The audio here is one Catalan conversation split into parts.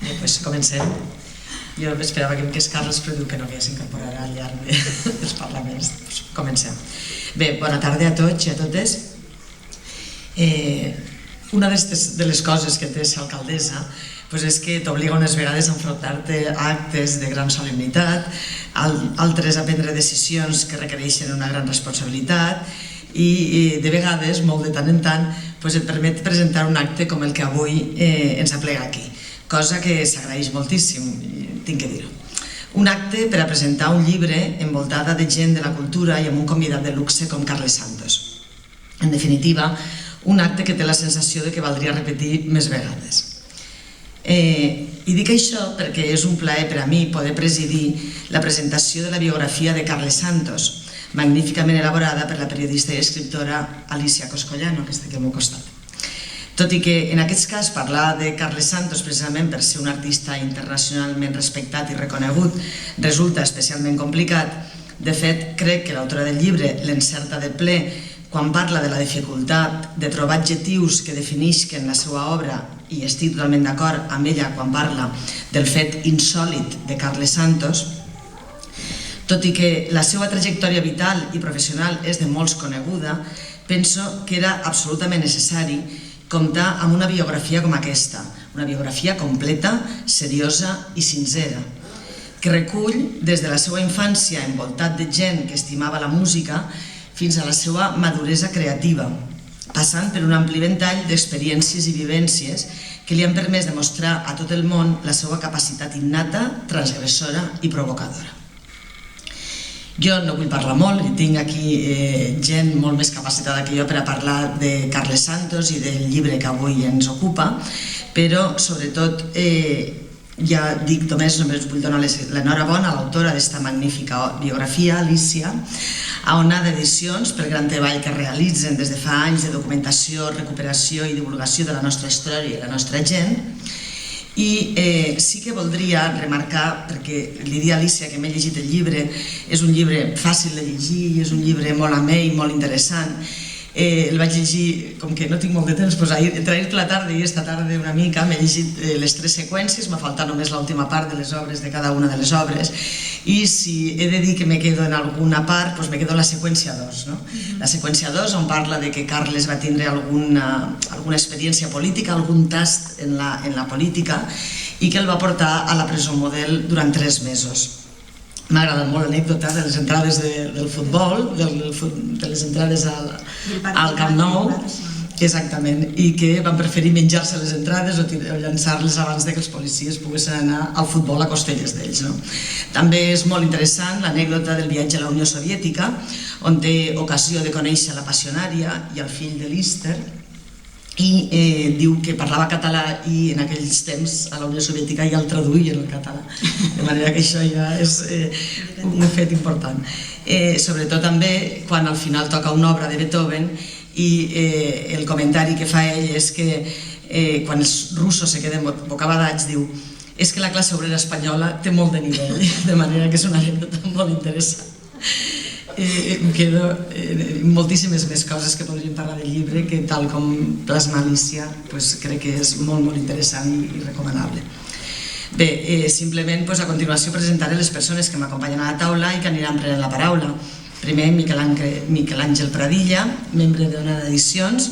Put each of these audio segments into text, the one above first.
Bé, doncs comencem. Jo esperava que em quedés Carles, però diu que no, que s'incorporarà al llarg dels parlaments. Comencem. Bé, bona tarda a tots i a totes. Una de les coses que té ser alcaldessa és que t'obliga unes vegades a enfrontar-te a actes de gran solemnitat, altres a prendre decisions que requereixen una gran responsabilitat i de vegades, molt de tant en tant, et permet presentar un acte com el que avui ens aplega aquí, cosa que s'agraeix moltíssim, tinc que dir-ho. Un acte per a presentar un llibre envoltada de gent de la cultura i amb un convidat de luxe com Carles Santos. En definitiva, un acte que té la sensació de que valdria repetir més vegades. I dic això perquè és un plaer per a mi poder presidir la presentació de la biografia de Carles Santos, magníficament elaborada per la periodista i escriptora Alicia Coscollano, que està aquí al meu costat. Tot i que en aquest cas parlar de Carles Santos precisament per ser un artista internacionalment respectat i reconegut resulta especialment complicat, de fet crec que l'autora del llibre l'encerta de ple quan parla de la dificultat de trobar adjectius que definisquen la seva obra, i estic totalment d'acord amb ella quan parla del fet insòlit de Carles Santos. Tot i que la seva trajectòria vital i professional és de molts coneguda, penso que era absolutament necessari comptar amb una biografia com aquesta, una biografia completa, seriosa i sincera, que recull des de la seva infància envoltat de gent que estimava la música fins a la seva maduresa creativa, passant per un ampli ventall d'experiències i vivències que li han permès demostrar a tot el món la seva capacitat innata, transgressora i provocadora. Jo no vull parlar molt, i tinc aquí gent molt més capacitada que jo per a parlar de Carles Santos i del llibre que avui ens ocupa, però sobretot ja dic només vull donar l'enhorabona a l'autora d'esta magnífica biografia, Alicia, a Onada Edicions pel gran treball que realitzen des de fa anys de documentació, recuperació i divulgació de la nostra història i la nostra gent. I sí que voldria remarcar, perquè li dic a Alicia que m'he llegit el llibre, és un llibre fàcil de llegir, és un llibre molt amè i molt interessant. El vaig llegir, com que no tinc molt de temps, entre ahir la tarda i esta tarda una mica m'he llegit les 3 seqüències, m'ha faltat només l'última part de les obres de cada una de les obres, i si he de dir que me quedo en alguna part, doncs me quedo en la seqüència 2. La seqüència 2, on parla de que Carles va tindre alguna experiència política, algun tast en la política, i que el va portar a la presó model durant 3 mesos. M'ha agradat molt l'anècdota de les entrades del futbol, de les entrades al Camp Nou, exactament, i que van preferir menjar-se les entrades o llançar-les abans que els policies poguessin anar al futbol a costelles d'ells. També és molt interessant l'anècdota del viatge a la Unió Soviètica, on té ocasió de conèixer la passionària i el fill de Lister, i diu que parlava català i en aquells temps a la Unió Soviètica ja el traduïen al català, de manera que això ja és un fet important. Sobretot també quan al final toca una obra de Beethoven i el comentari que fa ell és que quan els russos se queden bocabadats diu és que la classe obrera espanyola té molt de nivell, de manera que és una anècdota molt interessant. Em quedo moltíssimes més coses que podríem parlar del llibre que tal com plasma Alicia crec que és molt molt interessant i recomanable. Bé, simplement a continuació presentaré les persones que m'acompanyen a la taula i que aniran prenent la paraula. Primer Miquel Àngel Pradilla, membre d'Onada Edicions.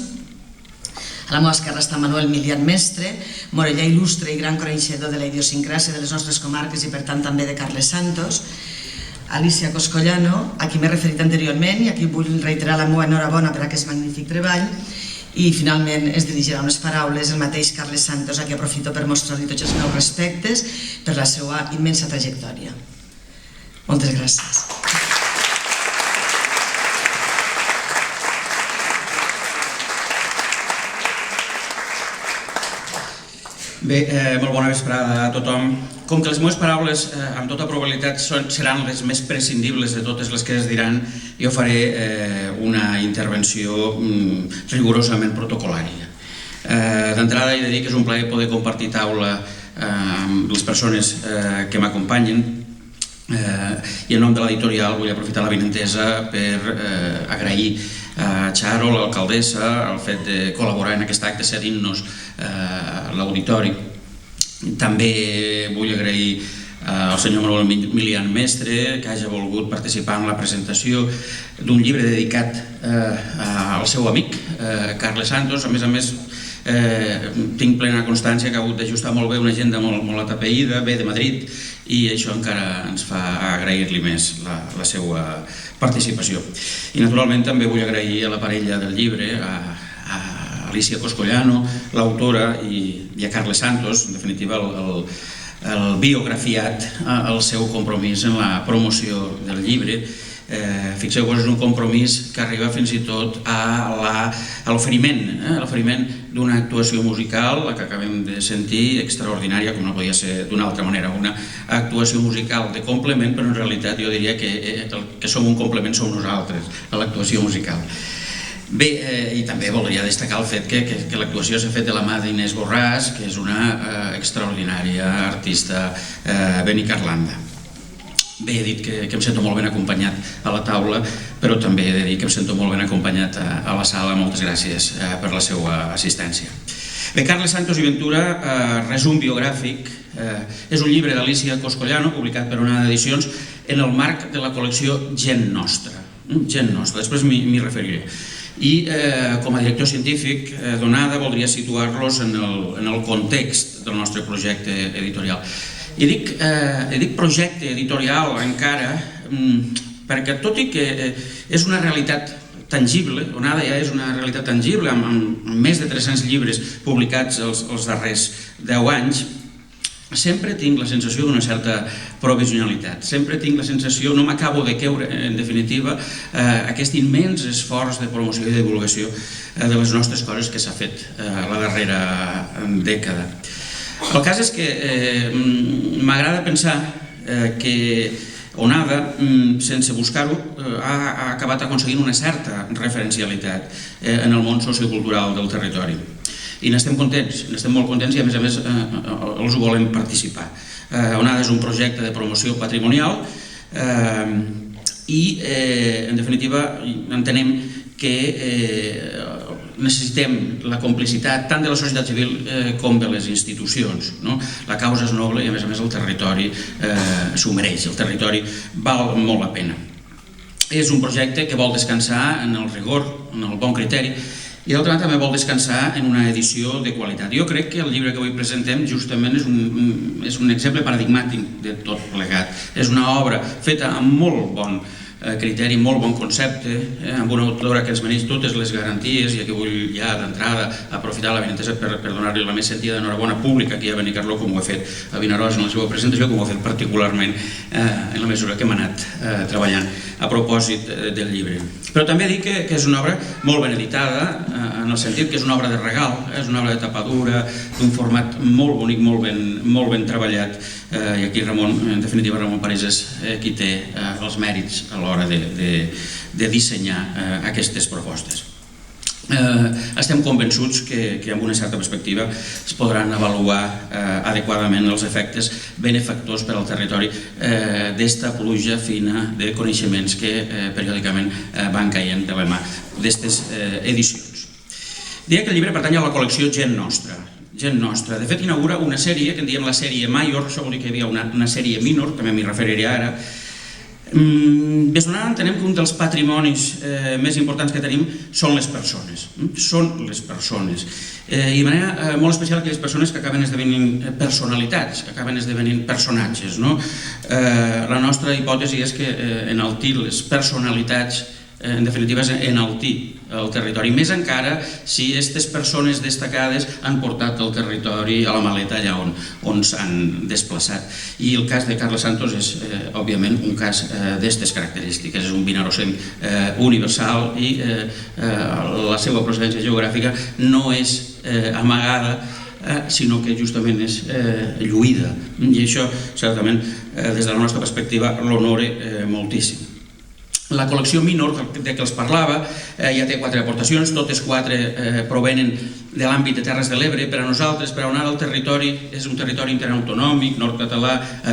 A la meva esquerra està Manuel Milian Mestre, morellà il·lustre i gran coneixedor de la idiosincràsia de les nostres comarques i per tant també de Carles Santos. Alicia Coscollano, a qui m'he referit anteriorment i a qui vull reiterar la meva enhorabona per aquest magnífic treball, i finalment es dirigirà unes paraules el mateix Carles Santos, a qui aprofito per mostrar-li tots els meus respectes per la seva immensa trajectòria. Moltes gràcies. Bé, molt bona vesprada a tothom. Com que les meves paraules amb tota probabilitat seran les més prescindibles de totes les que es diran, jo faré una intervenció rigorosament protocolària. D'entrada he de dir que és un plaer poder compartir taula amb les persones que m'acompanyen i en nom de l'editorial vull aprofitar l'avinentesa per agrair a Charo, l'alcaldessa, el fet de col·laborar en aquest acte cedint-nos l'auditori També vull agrair al senyor Manuel Milian Mestre que hagi volgut participar en la presentació d'un llibre dedicat al seu amic, Carles Santos. A més, tinc plena constància que ha hagut d'ajustar molt bé una agenda molt atapeïda, ve de Madrid, i això encara ens fa agrair-li més la seva participació. I naturalment també vull agrair a la parella del llibre, a Alicia Coscollano, l'autora, i a Carles Santos, en definitiva el biografiat, el seu compromís en la promoció del llibre. Fixeu-vos, és un compromís que arriba fins i tot a l'oferiment d'una actuació musical, la que acabem de sentir, extraordinària, com no podia ser d'una altra manera, una actuació musical de complement, però en realitat jo diria que el que som un complement som nosaltres, a l'actuació musical. Bé, i també voldria destacar el fet que l'actuació s'ha fet de la mà d'Inés Borràs, que és una extraordinària artista benicarlanda. Bé, he dit que em sento molt ben acompanyat a la taula, però també he de dir que em sento molt ben acompanyat a la sala. Moltes gràcies per la seva assistència. Bé, Carles Santos i Ventura, resum biogràfic, és un llibre d'Alicia Coscollano, publicat per Onada Edicions, en el marc de la col·lecció Gent Nostra. Gent Nostra, després m'hi referiré. I com a director científic d'Onada voldria situar-los en el context del nostre projecte editorial. I dic projecte editorial encara perquè, tot i que és una realitat tangible, Onada ja és una realitat tangible, amb més de 300 llibres publicats els darrers 10 anys, sempre tinc la sensació d'una certa provisionalitat, sempre tinc la sensació, no m'acabo de creure, en definitiva, aquest immens esforç de promoció i divulgació de les nostres coses que s'ha fet la darrera dècada. El cas és que m'agrada pensar que Onada, sense buscar-ho, ha acabat aconseguint una certa referencialitat en el món sociocultural del territori. I n'estem contents, n'estem molt contents i a més els ho volem participar. Onada és un projecte de promoció patrimonial i, en definitiva, entenem que necessitem la complicitat tant de la societat civil com de les institucions. La causa és noble i, a més el territori s'ho mereix, el territori val molt la pena. És un projecte que vol descansar en el rigor, en el bon criteri, i d'altra banda també vol descansar en una edició de qualitat. Jo crec que el llibre que avui presentem justament és un exemple paradigmàtic de tot plegat. És una obra feta amb molt bon criteri, molt bon concepte, amb una autora que ens mereix totes les garanties, i aquí vull ja d'entrada aprofitar l'avinentesa per donar-li la més sentida enhorabona pública aquí a Benicarló, com ho he fet a Vinaròs en la seva presentació, com ho he fet particularment en la mesura que hem anat treballant a propòsit del llibre. Però també dic que és una obra molt ben editada, en el sentit que és una obra de regal, és una obra de tapadura, d'un format molt bonic, molt ben treballat, i aquí en definitiva Ramon Parés és qui té els mèrits a l'hora de dissenyar aquestes propostes. Estem convençuts que amb una certa perspectiva es podran avaluar adequadament els efectes benefactors per al territori d'esta pluja fina de coneixements que periòdicament van caient de la mà d'aquestes edicions. Diria que el llibre pertany a la col·lecció Gent Nostra. Gent Nostra. De fet, inaugura una sèrie que en diem la sèrie Major, això vol dir que hi havia una sèrie Minor, també m'hi referiré ara. Des d'Onada entenem que un dels patrimonis més importants que tenim són les persones. Són les persones. I de manera molt especial aquelles persones que acaben esdevenint personalitats, que acaben esdevenint personatges. La nostra hipòtesi és que enaltir les personalitats, en definitiva, és enaltir el territori, més encara si aquestes persones destacades han portat el territori a la maleta allà on s'han desplaçat. I el cas de Carles Santos és, òbviament, un cas d'aquestes característiques. És un vinarossenc universal i la seva procedència geogràfica no és amagada, sinó que justament és lluïda. I això, certament, des de la nostra perspectiva, l'honora moltíssim. La col·lecció Minor, de què els parlava, ja té 4 aportacions, totes 4 provenen de l'àmbit de Terres de l'Ebre. Per a nosaltres, per a Onada, el territori és un territori interautonòmic,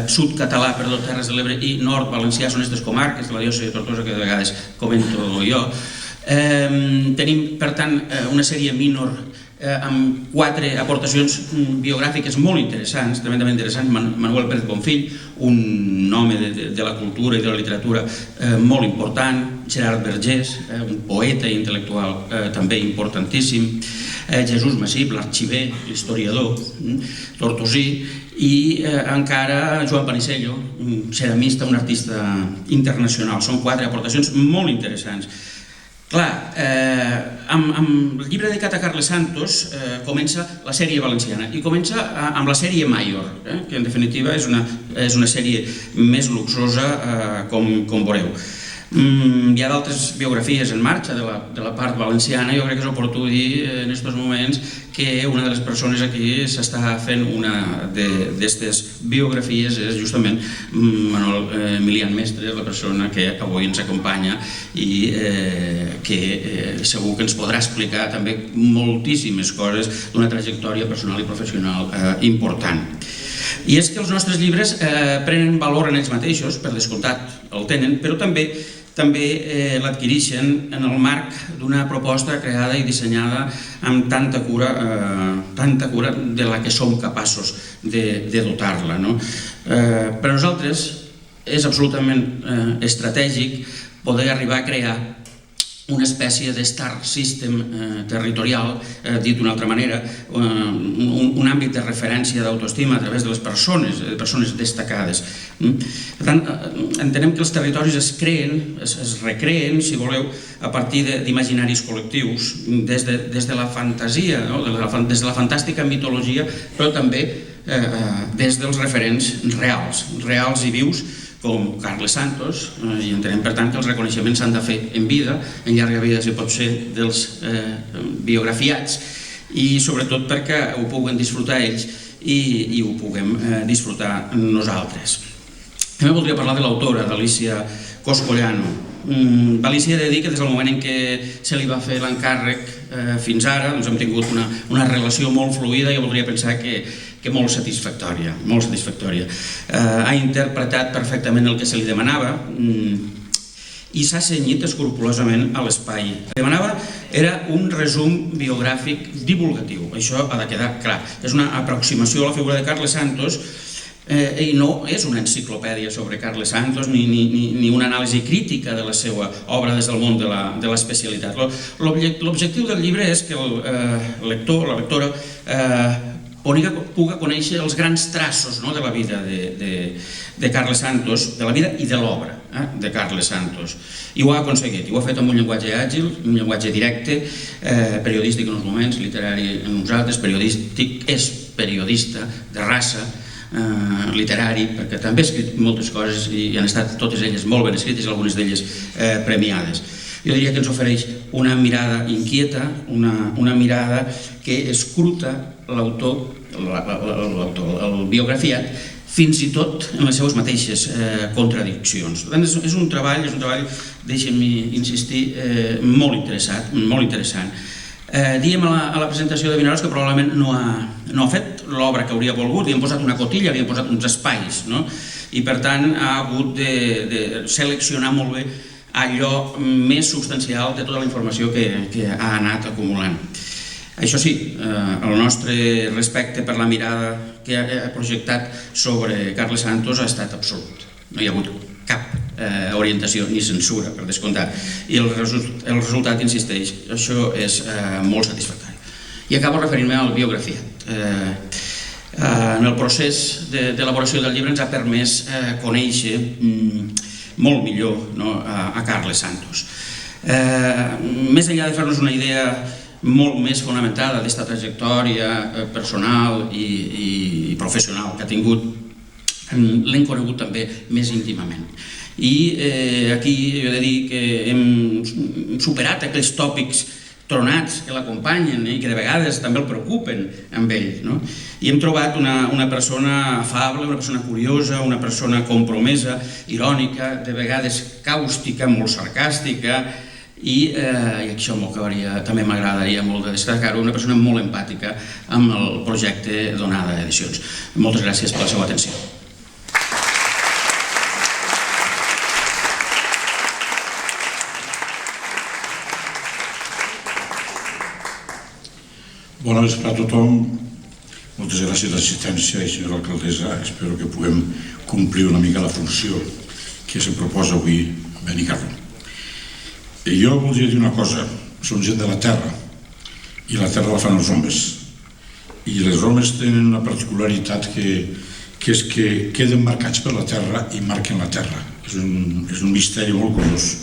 sud-català, Terres de l'Ebre i nord-valencià, són aquestes comarques de la diòcesi de Tortosa que de vegades comento jo. Tenim, per tant, una sèrie Minor amb 4 aportacions biogràfiques molt interessants, tremendament interessants. Manuel Pérez Bonfill, un home de la cultura i de la literatura molt important, Gerard Vergés, un poeta i intel·lectual també importantíssim, Jesús Massip, l'arxiver, l'historiador, Tortosí, i encara Joan Panisello, un ceramista, un artista internacional. Són 4 aportacions molt interessants. Clar, amb el llibre dedicat a Carles Santos comença la sèrie valenciana i comença amb la sèrie Mayor, que en definitiva és una sèrie més luxosa, com veureu. Hi ha d'altres biografies en marxa de la part valenciana. Jo crec que és oportú dir en aquests moments que una de les persones aquí s'està fent una d'aquestes biografies és justament Manuel Emilian Mestres, la persona que avui ens acompanya i que segur que ens podrà explicar també moltíssimes coses d'una trajectòria personal i professional important. I és que els nostres llibres prenen valor en ells mateixos, per descomptat el tenen, però també l'adquireixen en el marc d'una proposta creada i dissenyada amb tanta cura de la que som capaços de dotar-la. Per a nosaltres és absolutament estratègic poder arribar a crear una espècie de star system territorial, dit d'una altra manera, un àmbit de referència d'autoestima a través de les persones destacades. Per tant, entenem que els territoris es creen, es recreen, si voleu, a partir d'imaginaris col·lectius, des de la fantasia, des de la fantàstica mitologia, però també des dels referents reals i vius, com Carles Santos, i entenem per tant que els reconeixements s'han de fer en vida, en llarga vida si pot ser, dels biografiats, i sobretot perquè ho puguen disfrutar ells i ho puguem disfrutar nosaltres. També voldria parlar de l'autora, d'Alícia Coscollano. D'Alícia he de dir que des del moment en què se li va fer l'encàrrec fins ara hem tingut una relació molt fluida i voldria pensar que molt satisfactòria. Ha interpretat perfectament el que se li demanava i s'ha cenyit escrupolosament a l'espai. El que demanava era un resum biogràfic divulgatiu, això ha de quedar clar. És una aproximació a la figura de Carles Santos i no és una enciclopèdia sobre Carles Santos ni una anàlisi crítica de la seva obra des del món de l'especialitat. L'objectiu del llibre és que el lector, la lectora, pugui conèixer els grans traços de la vida de Carles Santos, de la vida i de l'obra de Carles Santos. I ho ha aconseguit, i ho ha fet amb un llenguatge àgil, un llenguatge directe, periodístic en uns moments, literari en uns altres, periodístic, és periodista de raça, literari, perquè també ha escrit moltes coses i han estat totes elles molt ben escrites i algunes d'elles premiades. Jo diria que ens ofereix una mirada inquieta, una mirada que escruta l'autor, el biografiat, fins i tot en les seves mateixes contradiccions. Per tant, és un treball, deixem-m'hi insistir, molt interessant. Diem a la presentació de Vinaròs que probablement no ha fet l'obra que hauria volgut, li han posat una cotilla, li han posat uns espais, i per tant ha hagut de seleccionar molt bé allò més substancial de tota la informació que ha anat acumulant. Això sí, el nostre respecte per la mirada que ha projectat sobre Carles Santos ha estat absolut. No hi ha hagut cap orientació ni censura, per descomptat. I el resultat, insisteix, això és molt satisfactori. I acabo referint-me al biografiat. En el procés d'elaboració del llibre ens ha permès conèixer molt millor a Carles Santos. Més enllà de fer-nos una idea molt més fonamentada d'aquesta trajectòria personal i professional que ha tingut, l'hem conegut també més íntimament. I aquí he de dir que hem superat aquells tòpics tronats que l'acompanyen i que de vegades també el preocupen amb ell. I hem trobat una persona afable, una persona curiosa, una persona compromesa, irònica, de vegades càustica, molt sarcàstica, i això també m'agradaria molt de destacar-ho, una persona molt empàtica amb el projecte Donada Edicions. Moltes gràcies per la seva atenció. Bona vespre a tothom. Moltes gràcies d'assistència i senyora alcaldessa. Espero que puguem complir una mica la funció que se proposa avui a Benicarló. Jo voldria dir una cosa. Som gent de la terra i la terra la fan els homes. I els homes tenen una particularitat que és que queden marcats per la terra i marquen la terra. És un misteri molt curiós.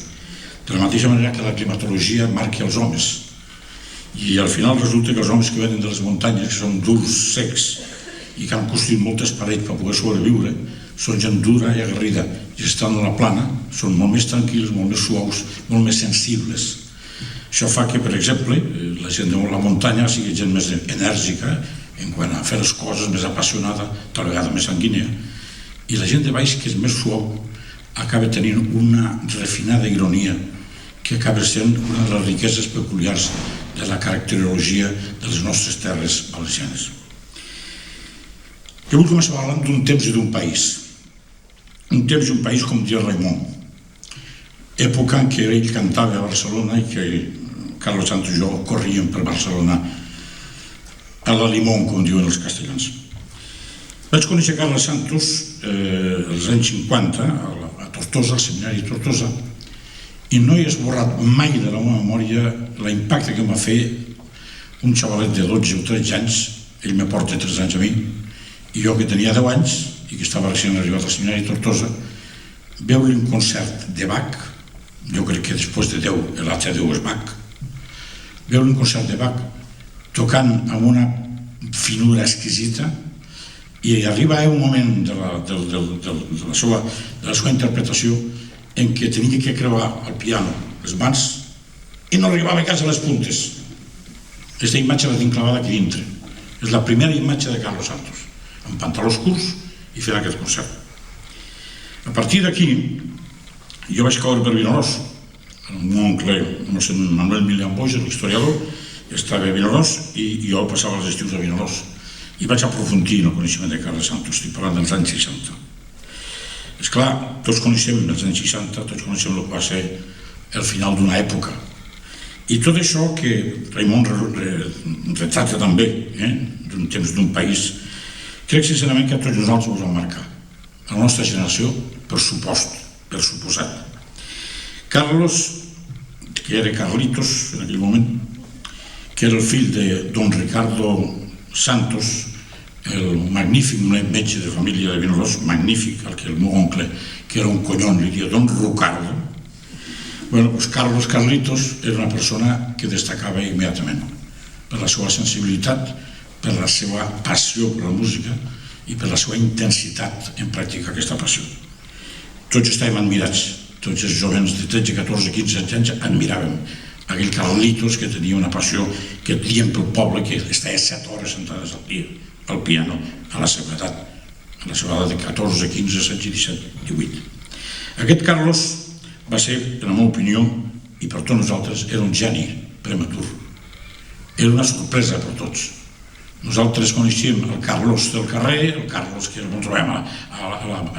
De la mateixa manera que la climatologia marca els homes. I al final resulta que els homes que venen de les muntanyes, que són durs, secs, i que han construït moltes parets per poder sobreviure, són gent dura i aguerrida. I estan a la plana, són molt més tranquils, molt més suaus, molt més sensibles. Això fa que, per exemple, la gent de la muntanya sigui gent més enèrgica en quant a fer les coses, més apassionada, tal vegada més sanguínea. I la gent de baix, que és més suau, acaba tenint una refinada ironia que acaba sent una de les riqueses peculiars de la caracterologia de les nostres terres valencianes. Jo vull començar parlant d'un temps i d'un país. Un temps i un país, com diria Raimon. Època en què ell cantava a Barcelona i que Carlos Santos i jo corríem per Barcelona a la Limón, com diuen els castellans. Vaig conèixer Carlos Santos als anys 50 a Tortosa, al seminari de Tortosa, i no he esborrat mai de la meva memòria l'impacte que em va fer un xavalet de 12 o 13 anys, ell me porta 3 anys a mi, i jo que tenia 10 anys i que estava recent arribat al seminari de Tortosa, veure un concert de Bach, jo crec que després de 10 l'altre 10 és Bach, veure un concert de Bach tocant amb una finura exquisita, i arriba un moment de la seva interpretació en què tenia que creuar el piano les mans i no arribava quasi a les puntes. Aquesta imatge la tinc clavada aquí dintre. És la primera imatge de Carlos Santos, amb pantalons curts i fent aquest concert. A partir d'aquí, jo vaig caure per Vinaròs. El meu oncle, Manuel Milian Boix, l'historiador, estava a Vinaròs i jo passava els estius a Vinaròs. I vaig aprofundir en el coneixement de Carlos Santos, estic parlant dels anys 60. Esclar, tots coneixem els anys 60, tots coneixem el que va ser el final d'una època. I tot això que Raimon retrata també, d'un temps d'un país, crec sincerament que a tots nosaltres ens va marcar. A la nostra generació, per suposat. Carlos, que era Carlitos en aquell moment, que era el fill de don Ricardo Santos, el magnífic metge de família de Vinaròs, magnífic, el que el meu oncle, que era un collon, li diria don Ricardo. Bueno, doncs Carlitos era una persona que destacava immediatament per la seva sensibilitat, per la seva passió per la música i per la seva intensitat en practicar aquesta passió. Tots estàvem admirats, tots els jovens de 13, 14, 15 anys admiràvem aquell Carlitos que tenia una passió que diem pel poble que estava 7 hores sentades al dia al piano a la seva edat de 14, 15, 16, 17, 18. Aquest Carlos va ser, en la meva opinió, i per tots nosaltres, era un geni prematur. Era una sorpresa per tots. Nosaltres coneixíem el Carlos del carrer, el Carlos que el trobem a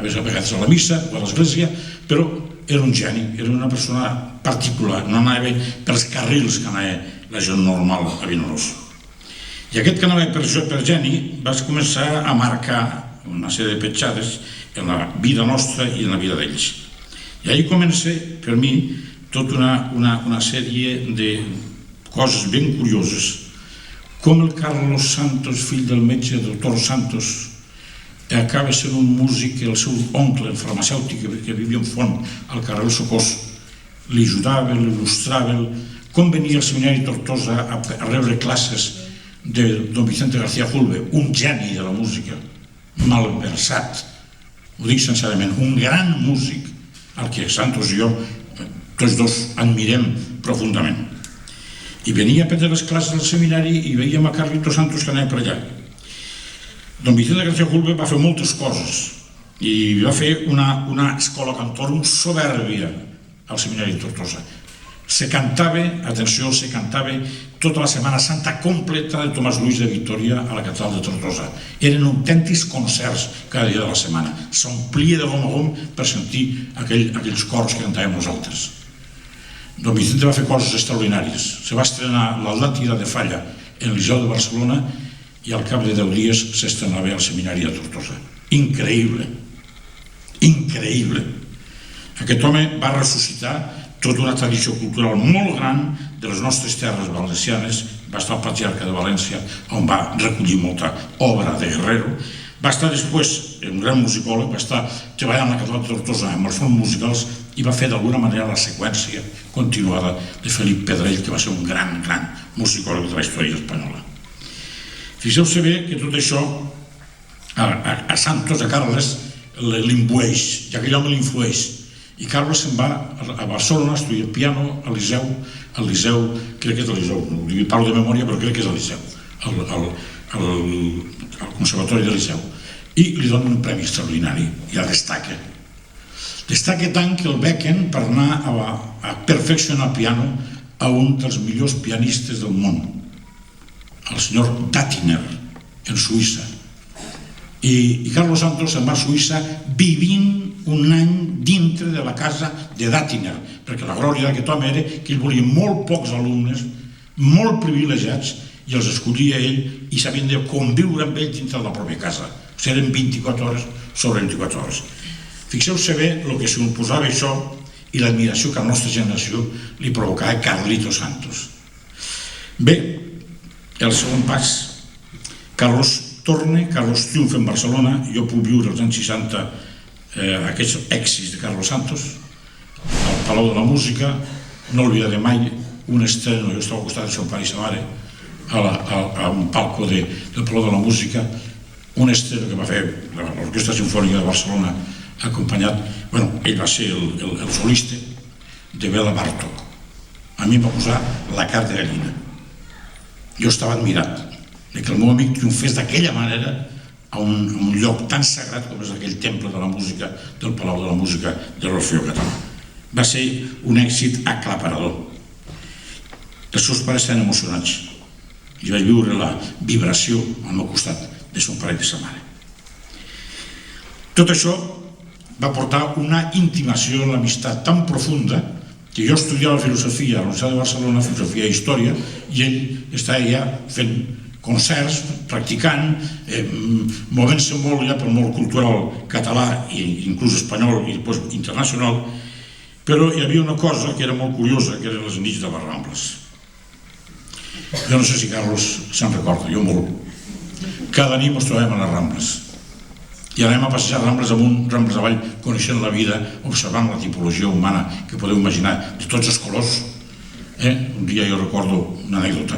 vegades a la missa o a l'església, però era un geni, era una persona particular, no anava pels carrils que anava la gent normal a Vinaròs. I aquest que anava per geni va començar a marcar una sèrie de petjades en la vida nostra i en la vida d'ells. I ahir comença, per mi, tota una sèrie de coses ben curioses, com el Carlos Santos, fill del metge doctor Santos, acaba sent un músic que el seu oncle, el farmacèutic que vivia en Font, al carrer Socors, li ajudava, l'il·lustrava, com venia al seminari de Tortosa a rebre classes de don Vicente García Julve, un geni de la música, malversat, ho dic sincerament, un gran músic, al que Santos i jo, tots dos, admirem profundament. I venia a prendre les classes al seminari i veiem a Carlitos Santos que anava per allà. Don Vicente García Julve va fer moltes coses i va fer una escola cantorum soberbia al seminari de Tortosa. Se cantava, atenció, se cantava tota la Setmana Santa completa de Tomàs Lluís de Victòria a la catedral de Tortosa. Eren autèntics concerts cada dia de la setmana. S'omplia de gom a gom per sentir aquells cors que cantàvem nosaltres. Don Vicente va fer coses extraordinàries. Se va estrenar l'Atlàntida de Falla en el Liceu de Barcelona i al cap de 10 dies s'estrenava al seminari de Tortosa. Increïble, increïble. Aquest home va ressuscitar tota una tradició cultural molt gran de les nostres terres valencianes. Va estar al Patriarca de València, on va recollir molta obra de Guerrero. Va estar després, un gran musicòleg, va estar treballant a la Catedral de Tortosa amb els fons musicals i va fer d'alguna manera la seqüència continuada de Felip Pedrell, que va ser un gran, gran musicòleg de la història espanyola. Fixeu-se bé que tot això a Santos, a Carles, l'imbueix, i aquell home l'influeix. I Carles se'n va a Barcelona a estudiar piano al Liceu, crec que és al Liceu, parlo de memòria però crec que és al Liceu, al Conservatori del Liceu, i li donen un premi extraordinari, i el destaca. Destaca tant que el bequen per anar a perfeccionar piano a un dels millors pianistes del món, el senyor Dattiner, en Suïssa. I Carlos Santos se'n va a Suïssa vivint un any dintre de la casa de Dattiner, perquè la glòria d'aquest home era que ell volia molt pocs alumnes, molt privilegiats, i els escollia ell i s'havien de conviure amb ell dintre de la pròpia casa. O sigui, eren 24 hores sobre 24 hores. Fixeu-se bé el que suposava això i l'admiració que a la nostra generació li provocava Carlito Santos. Bé, el segon pas, Carlos torna, Carlos triomfa en Barcelona, jo puc viure als anys 60 aquests èxits de Carlos Santos, al Palau de la Música, no oblidaré mai un estreno, jo estava al costat del seu pare i sa mare, a un palco del Palau de la Música, un estreno que va fer l'Orquestra Simfònica de Barcelona, acompanyat, bueno, ell va ser el solista de Bela Bartók. A mi em va posar la carn de gallina. Jo estava admirat que el meu amic triomfés d'aquella manera a un lloc tan sagrat com és aquell temple de la música del Palau de la Música de l'Orfeó Català. Va ser un èxit aclaparador. Els seus pares estaven emocionats i vaig viure la vibració al meu costat de son pare i de sa mare. Tot això va portar una intimació en l'amistat tan profunda que jo estudiava filosofia a la Universitat de Barcelona, filosofia i història, i ell estava ja fent concerts, practicant, movent-se molt ja pel món cultural català i inclús espanyol i després internacional, però hi havia una cosa que era molt curiosa, que eren les nits de les Rambles. Jo no sé si Carlos se'n recorda, jo molt. Cada nit ens trobem a les Rambles i anem a passejar Rambles amunt, Rambles avall, coneixent la vida, observant la tipologia humana que podeu imaginar, de tots els colors. Un dia jo recordo una anècdota,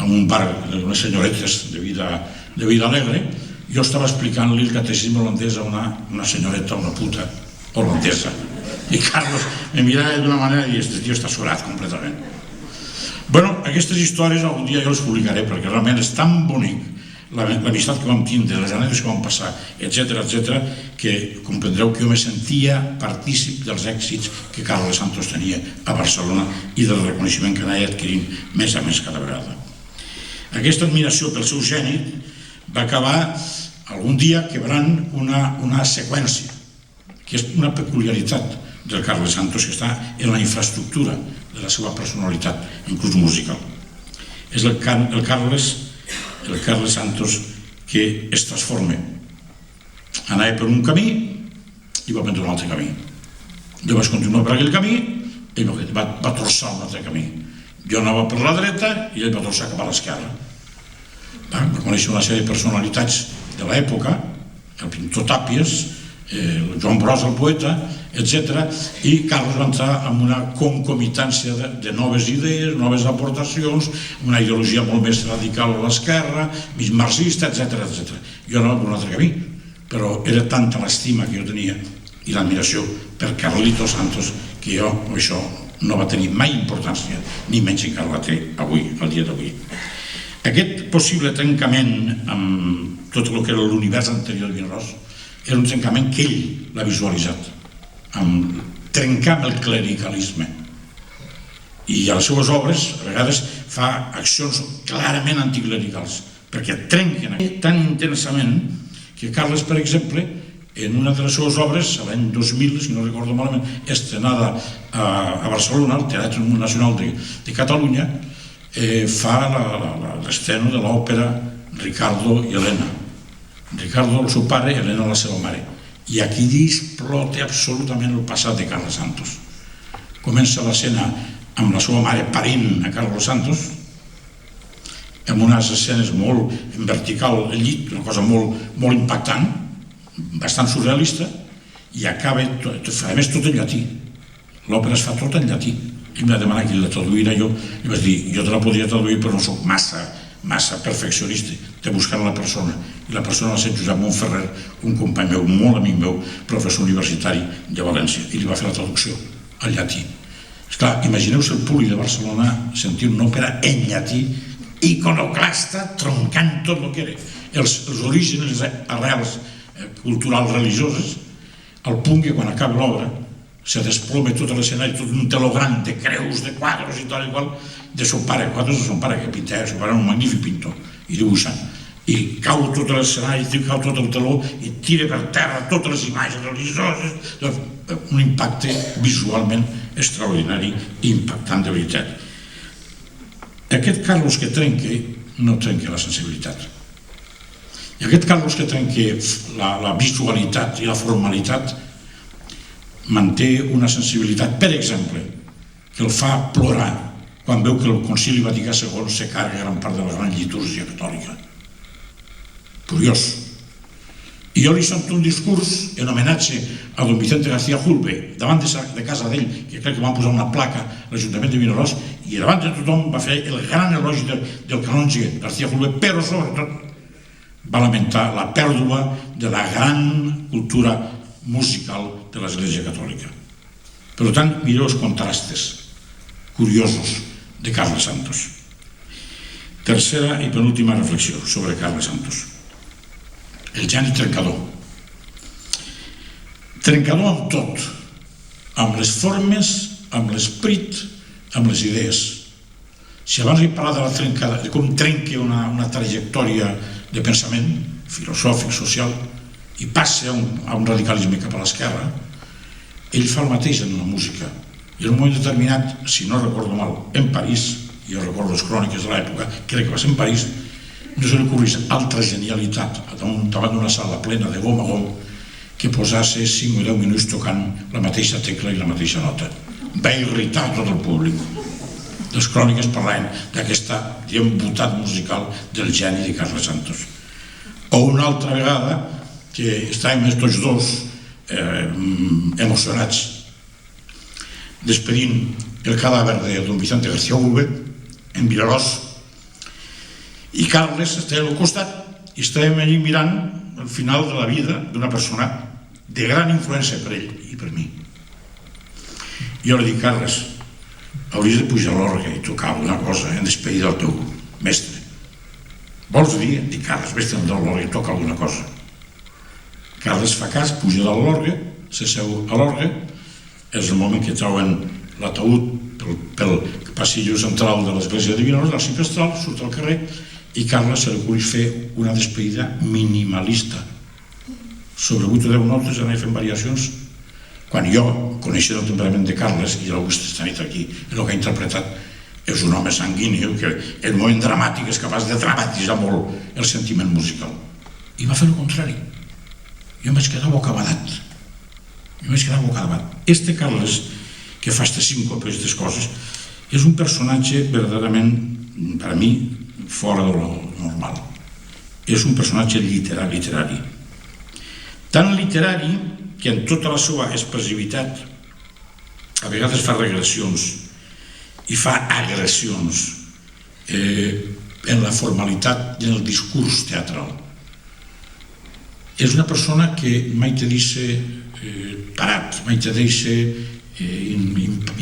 en un bar d'unes senyoretes de vida alegre, jo estava explicant-li el catecisme holandès a una senyoreta, una puta holandesa, i Carlos me mirava d'una manera i aquest tio està surat completament. Bueno, aquestes històries algun dia jo les publicaré perquè realment és tan bonic l'amistat que vam tindre, les anècdotes que vam passar, etc., que comprendreu que jo me sentia partícip dels èxits que Carles Santos tenia a Barcelona i del reconeixement que anava adquirint més a més cada vegada. Aquesta admiració pel seu geni va acabar algun dia quebrant una seqüència, que és una peculiaritat del Carles Santos, que està en la infraestructura de la seva personalitat, inclús musical. És el Carles Santos que es transforma. Anava per un camí i va prendre un altre camí. Jo vaig continuar per aquell camí i va torçar un altre camí. Jo anava per la dreta i ell va torçar cap a l'esquerra. Va conèixer una sèrie de personalitats de l'època, el pintor Tàpies, el Joan Brossa, el poeta, etc. I Carles va entrar en una concomitància de noves idees, noves aportacions, una ideologia molt més radical a l'esquerra, mig marxista, etc. Jo anava per un altre camí, però era tanta l'estima que jo tenia i l'admiració per Carlito Santos que jo, això, no va tenir mai importància, ni menys encara la té avui, al dia d'avui. Aquest possible trencament amb tot el que era l'univers anterior de Vinaròs era un trencament que ell l'ha visualitzat, amb trencar amb el clericalisme. I a les seves obres, a vegades, fa accions clarament anticlericals, perquè trenquen tan intensament que Carles, per exemple, en una de les seves obres, l'any 2000, si no recordo malament, estrenada a Barcelona, al Teatre Nacional de Catalunya, fa l'estrena de l'òpera Ricardo i Elena. Ricardo, el seu pare, Elena, la seva mare. I aquí explota absolutament el passat de Carles Santos. Comença l'escena amb la seva mare parint a Carlos Santos, amb unes escenes molt en vertical al llit, una cosa molt impactant, bastant surrealista, i acaba, a més, tot en llatí. L'òpera es fa tot en llatí. I em va demanar que la traduïra jo, i vaig dir, jo te la podria traduir, però no soc massa perfeccionista, de buscar la persona. I la persona va ser Josep Montferrer, un company meu, molt amic meu, professor universitari de València, i li va fer la traducció al llatí. Esclar, imagineu-se el públic de Barcelona sentir una òpera en llatí, iconoclasta, troncant tot el que era. Els orígens, les arrels culturals religioses, al punt que quan acaba l'obra se desploma tot l'escenari, tot un telograma de creus, de quadres i tal i qual, de son pare, quadres de son pare, que pintava, son pare era un magnífic pintor i dibuixant. I cau tot l'escenari, cau tot el teló i tira per terra totes les imatges religioses. Un impacte visualment extraordinari i impactant de veritat. Aquest Carlos que trenca, no trenca la sensibilitat. I aquest Carlos que trenca la visualitat i la formalitat manté una sensibilitat, per exemple, que el fa plorar quan veu que el Concili Vaticà II se carga gran part de la gran litúrgia catòlica. Curiós. I jo li sento un discurs en homenatge a don Vicente García Julve davant de casa d'ell, que crec que van posar una placa a l'Ajuntament de Vinaròs, i davant de tothom va fer el gran elogi del canonge García Julve, però sobretot va lamentar la pèrdua de la gran cultura musical de l'Església Catòlica. Per tant, mireu els contrastes curiosos de Carles Santos. Tercera i penúltima reflexió sobre Carles Santos. El geni trencador. Trencador amb tot, amb les formes, amb l'esperit, amb les idees. Si abans he parlat de la trencada, de com trenca una trajectòria de pensament filosòfic, social, i passa a un radicalisme cap a l'esquerra, ell fa el mateix en la música. I en un moment determinat, si no recordo mal, en París, jo recordo les cròniques de l'època, crec que va ser en París, no se li ocorrís altra genialitat davant d'una sala plena de gom a gom que posar-se 5 o 10 minuts tocant la mateixa tecla i la mateixa nota. Va irritar tot el públic. Les cròniques parlaven d'aquesta embotat musical del geni de Carles Santos. O una altra vegada que estàvem tots dos emocionats despedint el cadàver de don Vicente García Julve en Vinaròs, i Carles estava al costat i estàvem allí mirant el final de la vida d'una persona de gran influència per ell i per mi. Jo li dic, Carles, hauries de pujar a l'orgue i tocar alguna cosa en despedida del teu mestre. Vols dir? Dic, Carles, vés-te'n a l'orgue i toca alguna cosa. Carles fa cas, puja de l'orgue, s'asseu a l'orgue, és el moment que treuen l'ataüd pel passillo central de l'església de Vinaròs, l'arxipestral, surt al carrer, i Carles se li acudeix fer una despedida minimalista. Sobre 8 o 10 notes anava fent variacions. Quan jo coneixia el temperament de Carles, i l'August està nit aquí, el que ha interpretat és un home sanguini, que en un moment dramàtic és capaç de dramatitzar molt el sentiment musical. I va fer el contrari. Jo em vaig quedar bocabadat. Este Carles, que fa aquestes síncopes, aquestes coses, és un personatge verdaderament, per a mi, fora de lo normal. És un personatge literari. Tan literari que en tota la seva expressivitat a vegades fa regressions i fa agressions en la formalitat i en el discurs teatral. És una persona que mai te deixa parat, mai te deixa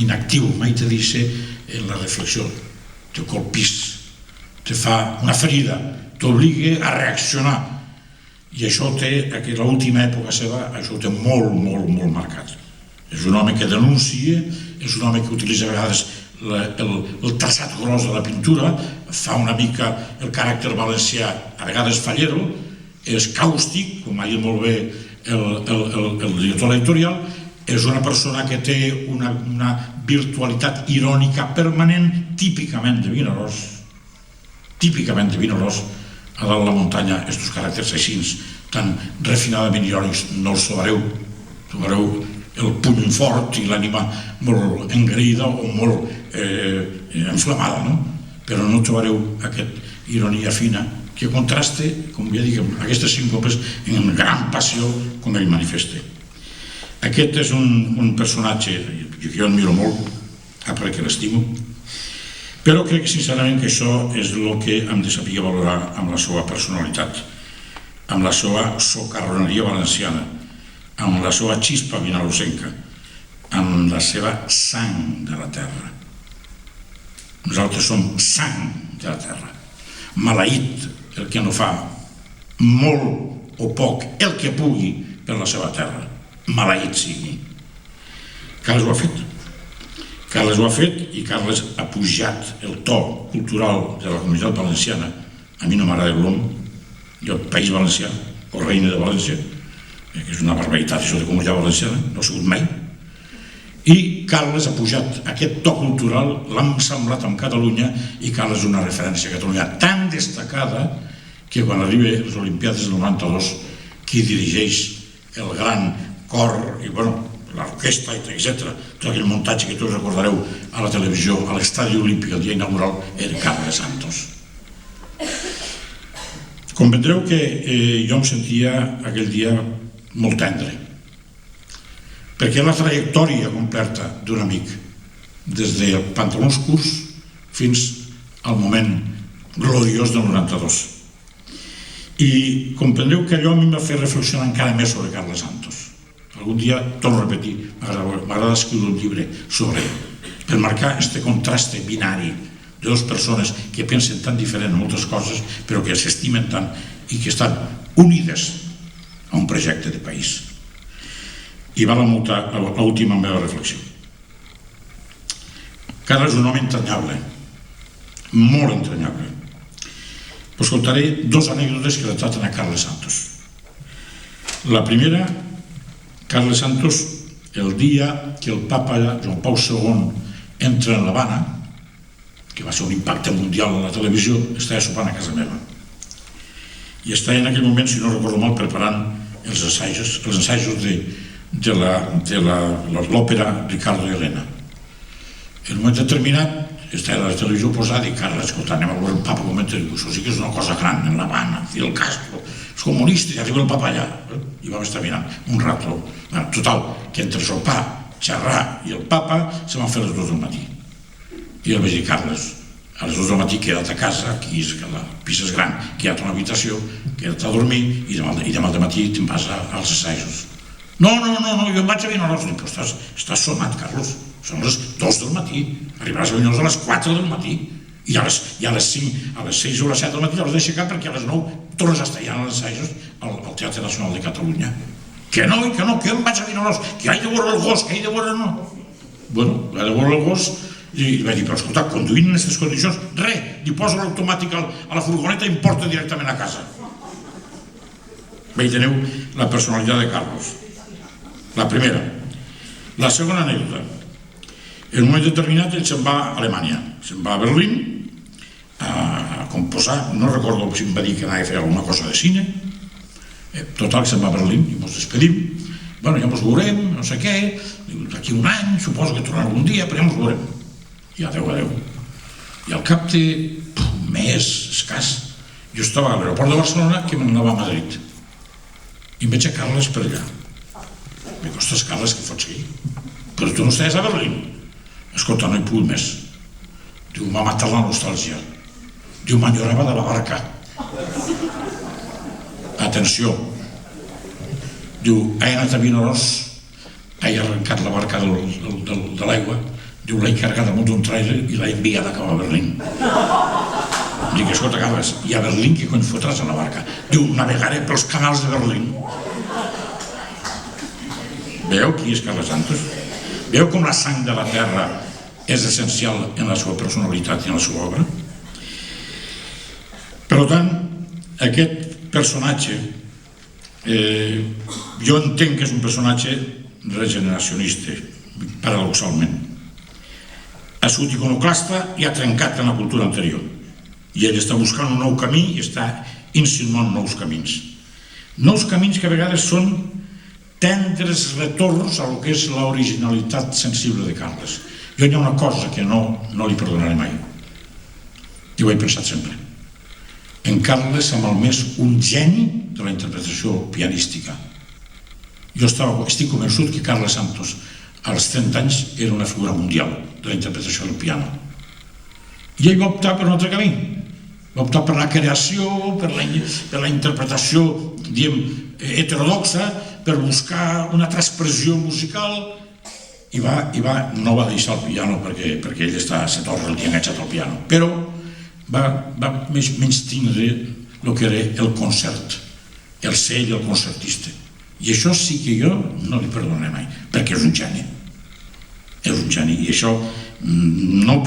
inactiu, mai te deixa en la reflexió. Te colpís, te fa una ferida, t'obliga a reaccionar. I això té, en l'última època seva, això ho té molt, molt, molt marcat. És un home que denuncia, és un home que utilitza a vegades el traçat gros de la pintura, fa una mica el caràcter valencià, a vegades fallero, és càustic, com ha dit molt bé el director editorial, és una persona que té una virtualitat irònica permanent, típicament de Vinaròs, a dalt la muntanya, aquests caràcters així, tan refinadament irònics, no els trobareu. Trobareu el puny fort i l'ànima molt engreïda o molt inflamada, no? Però no trobareu aquesta ironia fina que contrasta, com ja dic, aquestes síncopes en gran passió com ell manifesta. Aquest és un personatge que jo admiro molt, perquè l'estimo, però crec sincerament que això és el que hem de saber valorar amb la seva personalitat, amb la seva socarroneria valenciana, amb la seva xispa vinalosenca, amb la seva sang de la terra. Nosaltres som sang de la terra. Maleït el que no fa molt o poc, el que pugui per la seva terra. Maleït sigui. Carles ho ha fet. Carles ho ha fet i Carles ha pujat el to cultural de la comunitat valenciana. A mi no m'agrada el nom. Jo, País Valencià, o Reina de València, que és una barbaritat això de comunitat valenciana, no ha sigut mai. I Carles ha pujat aquest to cultural, l'ha ensamblat amb Catalunya, i Carles és una referència a Catalunya tan destacada que quan arriba les Olimpiades del 92, qui dirigeix el gran cor i, bueno, l'orquestra, etc. Tot aquell muntatge que tots recordareu a la televisió, a l'estadi olímpic el dia inaugural, era Carles Santos. Comprendreu que jo em sentia aquell dia molt tendre, perquè la trajectòria completa d'un amic, des de pantalons curts fins al moment gloriós del 92. I comprendreu que allò a mi em va fer reflexionar encara més sobre Carles Santos. Algun dia, torno a repetir, m'agrada escriure un llibre sobre ell, per marcar aquest contrast binari de dues persones que pensen tan diferent en moltes coses, però que s'estimen tant i que estan unides a un projecte de país. I va l'última meva reflexió. Carles és un home entranyable, molt entranyable. Us contaré dues anècdotes que retraten a Carles Santos. La primera, Carles Santos, el dia que el papa Joan Pau II entra en l'Havana, que va ser un impacte mundial a la televisió, estava sopant a casa meva. I estava en aquell moment, si no recordo mal, preparant els assajos de l'òpera Ricardo i Elena. En un moment determinat estava a la televisió posada i Carles, escolta, anem a veure el papa, com entra, això sí que és una cosa gran, en l'Havana, Fidel Castro, els comunistes, i arriba el papa allà. I vam estar mirant un rato. Total, que entre sopar, xerrar i el papa se van fer les 2 del matí. I el vaig dir, Carles, a les 2 del matí queda't a casa, aquí és que el pis és gran, queda't a una habitació, queda't a dormir i demà al matí te'n vas als assajos. No, jo em vaig a Vinaròs. Dic, però estàs sonat, Carles, són les 2 del matí, arribaràs a Vinaròs a les 4 del matí i a les 5, a les 6 o a les 7 del matí l'has d'aixecar perquè a les 9 tornes a estar allà als assajos al Teatre Nacional de Catalunya. Que no, que em vaig a Vinaròs, que he de veure el gos, que he de veure no. Bueno, he de veure el gos i vaig dir, però escolta, conduint en aquestes condicions, res, li poso l'automàtic a la furgoneta i em porta directament a casa. Veig, teniu la personalitat de Carlos. La primera. La segona anècdota. En un moment determinat ell se'n va a Alemanya, se'n va a Berlín a composar, no recordo si em va dir que anava a fer alguna cosa de cine. Total, que se'n va a Berlín i ens despedim. Bueno, ja ens veurem, no sé què, d'aquí un any, suposo que tornarà algun dia, però ja ens veurem. I adeu. I al cap d'un mes escàs, jo estava a l'aeroport de Barcelona que m'anava a Madrid. I em veig a Carles per allà. Dic, ostres, Carles, què fots aquí? Però tu no estaves a Berlín. Escolta, no he pogut més. Diu, m'ha matat la nostàlgia. Diu, m'enyorava de la barca. Atenció. Diu, he anat a Vinaròs, he arrencat la barca de l'aigua, diu, l'he carregat damunt d'un trailer i l'he enviat a cap a Berlín. Dic, escolta, Carles, i a Berlín què cony fotràs a la barca? Diu, navegaré pels canals de Berlín. Veieu qui és Carles Santos? Veieu com la sang de la terra és essencial en la seva personalitat i en la seva obra? Per tant, aquest personatge, jo entenc que és un personatge regeneracionista, paradoxalment. sigut iconoclasta i ha trencat amb la cultura anterior. I ell està buscant un nou camí i està insinuant nous camins. Nous camins que a vegades són tendres retorns a lo que és l'originalitat sensible de Carles. Jo hi ha una cosa que no li perdonaré mai. I ho he pensat sempre. En Carles ha malmès un geni de la interpretació pianística. Jo estic convençut que Carles Santos als 30 anys era una figura mundial de la interpretació del piano. I ell va optar per un altre camí. Va optar per la creació, per la interpretació, diguem, heterodoxa, per buscar una altra expressió musical i no va deixar el piano perquè ell se torna el dia enganxat al piano, però va menystindre el que era el concert, el ser ell el concertista. I això sí que jo no li perdonaré mai, perquè és un geni. És un geni, i això no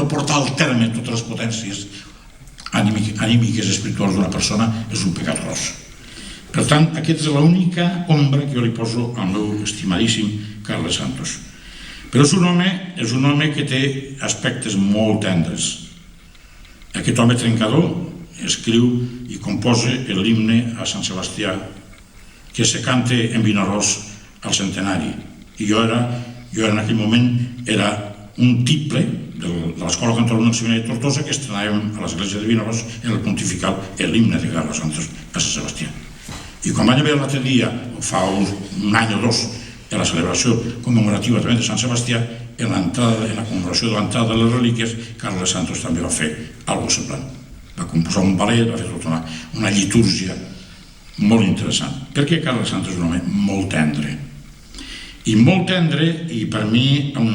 portar al terme totes les potències anímiques i espirituals d'una persona és un pecat gros. Per tant, aquesta és l'única ombra que jo li poso al meu estimadíssim Carles Santos. Però és un home que té aspectes molt tendres. Aquest home trencador escriu i composa l'himne a Sant Sebastià, que se canta en Vinaròs al centenari. I jo en aquell moment era un tiple de l'Escola Cantora del Seminari de Tortosa que estrenàvem a l'església de Vinaròs en el pontifical l'himne de Carles Santos a Sant Sebastià. I quan vaig haver l'altre dia, fa un any o dos, en la celebració commemorativa també de Sant Sebastià, en la commemoració de l'entrada de les relíquies, Carles Santos també va fer alguna cosa semblant. Va composar un ballet, va fer tota una litúrgia molt interessant. Perquè Carles Santos és un home molt tendre. I molt tendre, i per mi em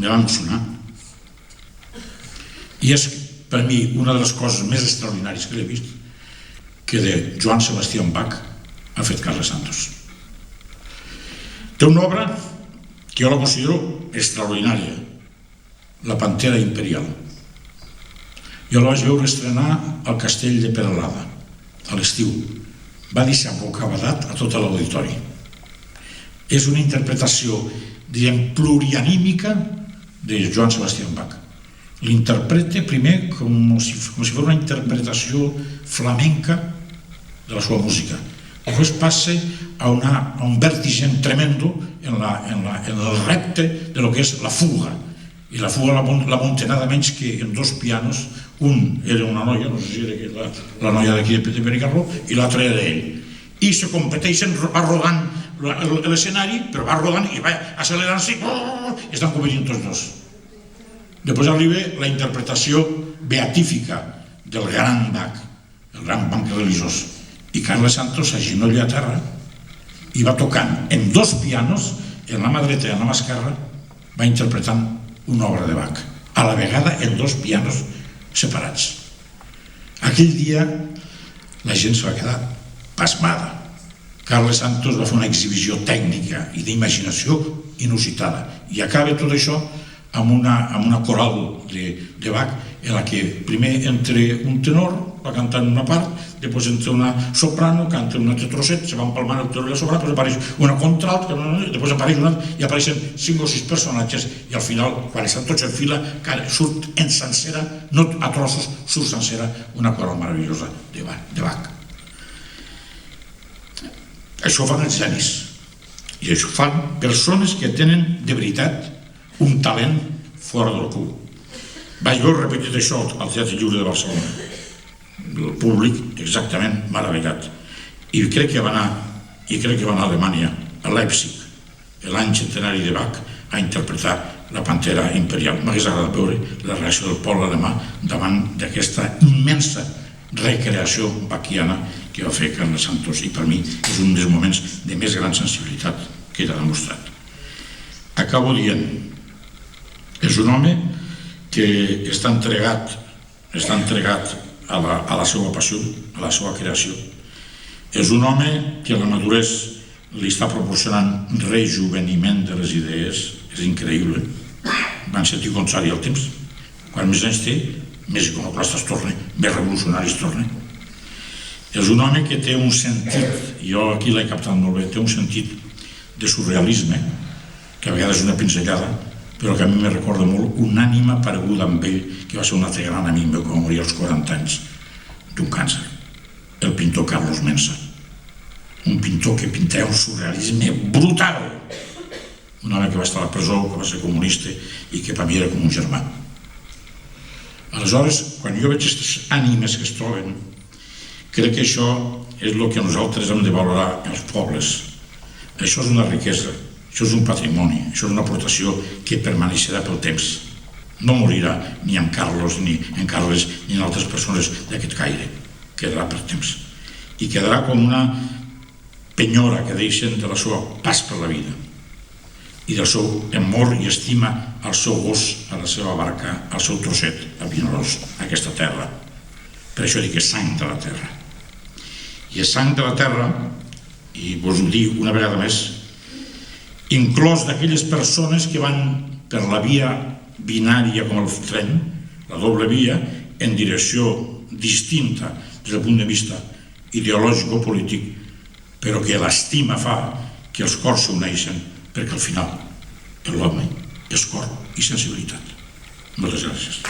va emocionar. I és per mi una de les coses més extraordinàries que l'he vist, que de Johann Sebastian Bach ha fet Carles Santos. Té una obra que jo la considero extraordinària, La Pantera Imperial. Jo la vaig veure estrenar al Castell de Peralada, a l'estiu. Va deixar bocabadat a tot l'auditori. És una interpretació, diguem, plurianímica de Johann Sebastian Bach. L'interpreta primer com si fos una interpretació flamenca de la seva música. Després passa a un vertigen tremendo en el repte de lo que és la fuga. I la fuga la munta nada menys que en dos pianos. Un era una noia, no sé si era la noia d'aquí de Benicarló, i l'altra era ell. I se competeixen, va rodant l'escenari, però va rodant i va accelerant-se i estan competint tots dos. Després arriba la interpretació beatífica del gran Bach, el gran Bach religiós. I Carles Santos s'agenolla a terra i va tocant en dos pianos, en la mà dreta i en la mà esquerra, va interpretant una obra de Bach, a la vegada en dos pianos separats. Aquell dia la gent se va quedar pasmada. Carles Santos va fer una exhibició tècnica i d'imaginació inusitada. I acaba tot això amb una coral de Bach en la que primer entra un tenor, va cantar una part, després entra una soprano, canta un altre trosset, se va empalmant el tenor i la soprano, després apareix una contralt, després apareix una i apareixen 5 o 6 personatges i al final, quan estan tots en fila, surt en sencera, no a trossos, surt sencera una coral meravellosa de Bach. Això fan els genis i això fan persones que tenen de veritat un talent fora del cul. Vaig veure repetit això al Teatre Lliure de Barcelona. El públic exactament meravellat. I crec que va anar a Alemanya, a Leipzig, l'any centenari de Bach, a interpretar La Pantera Imperial. M'hagués agradat veure la reacció del poble alemà davant d'aquesta immensa recreació bachiana que va fer Carles Santos, i per mi és un dels moments de més gran sensibilitat que ell ha demostrat. Acabo dient, és un home que està entregat a la seva passió, a la seva creació. És un home que la madurez li està proporcionant rejuveniment de les idees, és increïble. Van sentir contrari al temps. Quan més anys té, més iconoclasta es torna, més revolucionari es torna. És un home que té un sentit, jo aquí l'he captat molt bé, té un sentit de surrealisme, que a vegades és una pinzellada, però que a mi me recorda molt una ànima pareguda amb ell, que va ser un altre gran amic meu que va morir als 40 anys d'un càncer, el pintor Carlos Mensa, un pintor que pintava un surrealisme brutal, un home que va estar a la presó, que va ser comunista i que per mi era com un germà. Aleshores, quan jo veig aquestes ànimes que es troben, crec que això és el que nosaltres hem de valorar els pobles. Això és una riquesa, això és un patrimoni, això és una aportació que permaneixerà pel temps. No morirà ni en Carlos, ni en Carles, ni en altres persones d'aquest caire. Quedarà per temps. I quedarà com una penyora que deixen de la seva pas per la vida i del seu amor i estima al seu gos, a la seva barca, al seu trosset, a Vinaròs, a aquesta terra. Per això dic que és sang de la terra. I és sang de la terra, i vos ho dic una vegada més, inclòs d'aquelles persones que van per la via binària com el tren, la doble via, en direcció distinta des del punt de vista ideològic o polític, però que l'estima fa que els cors s'uneixen, perquè al final l'home és cor i sensibilitat. Moltes gràcies.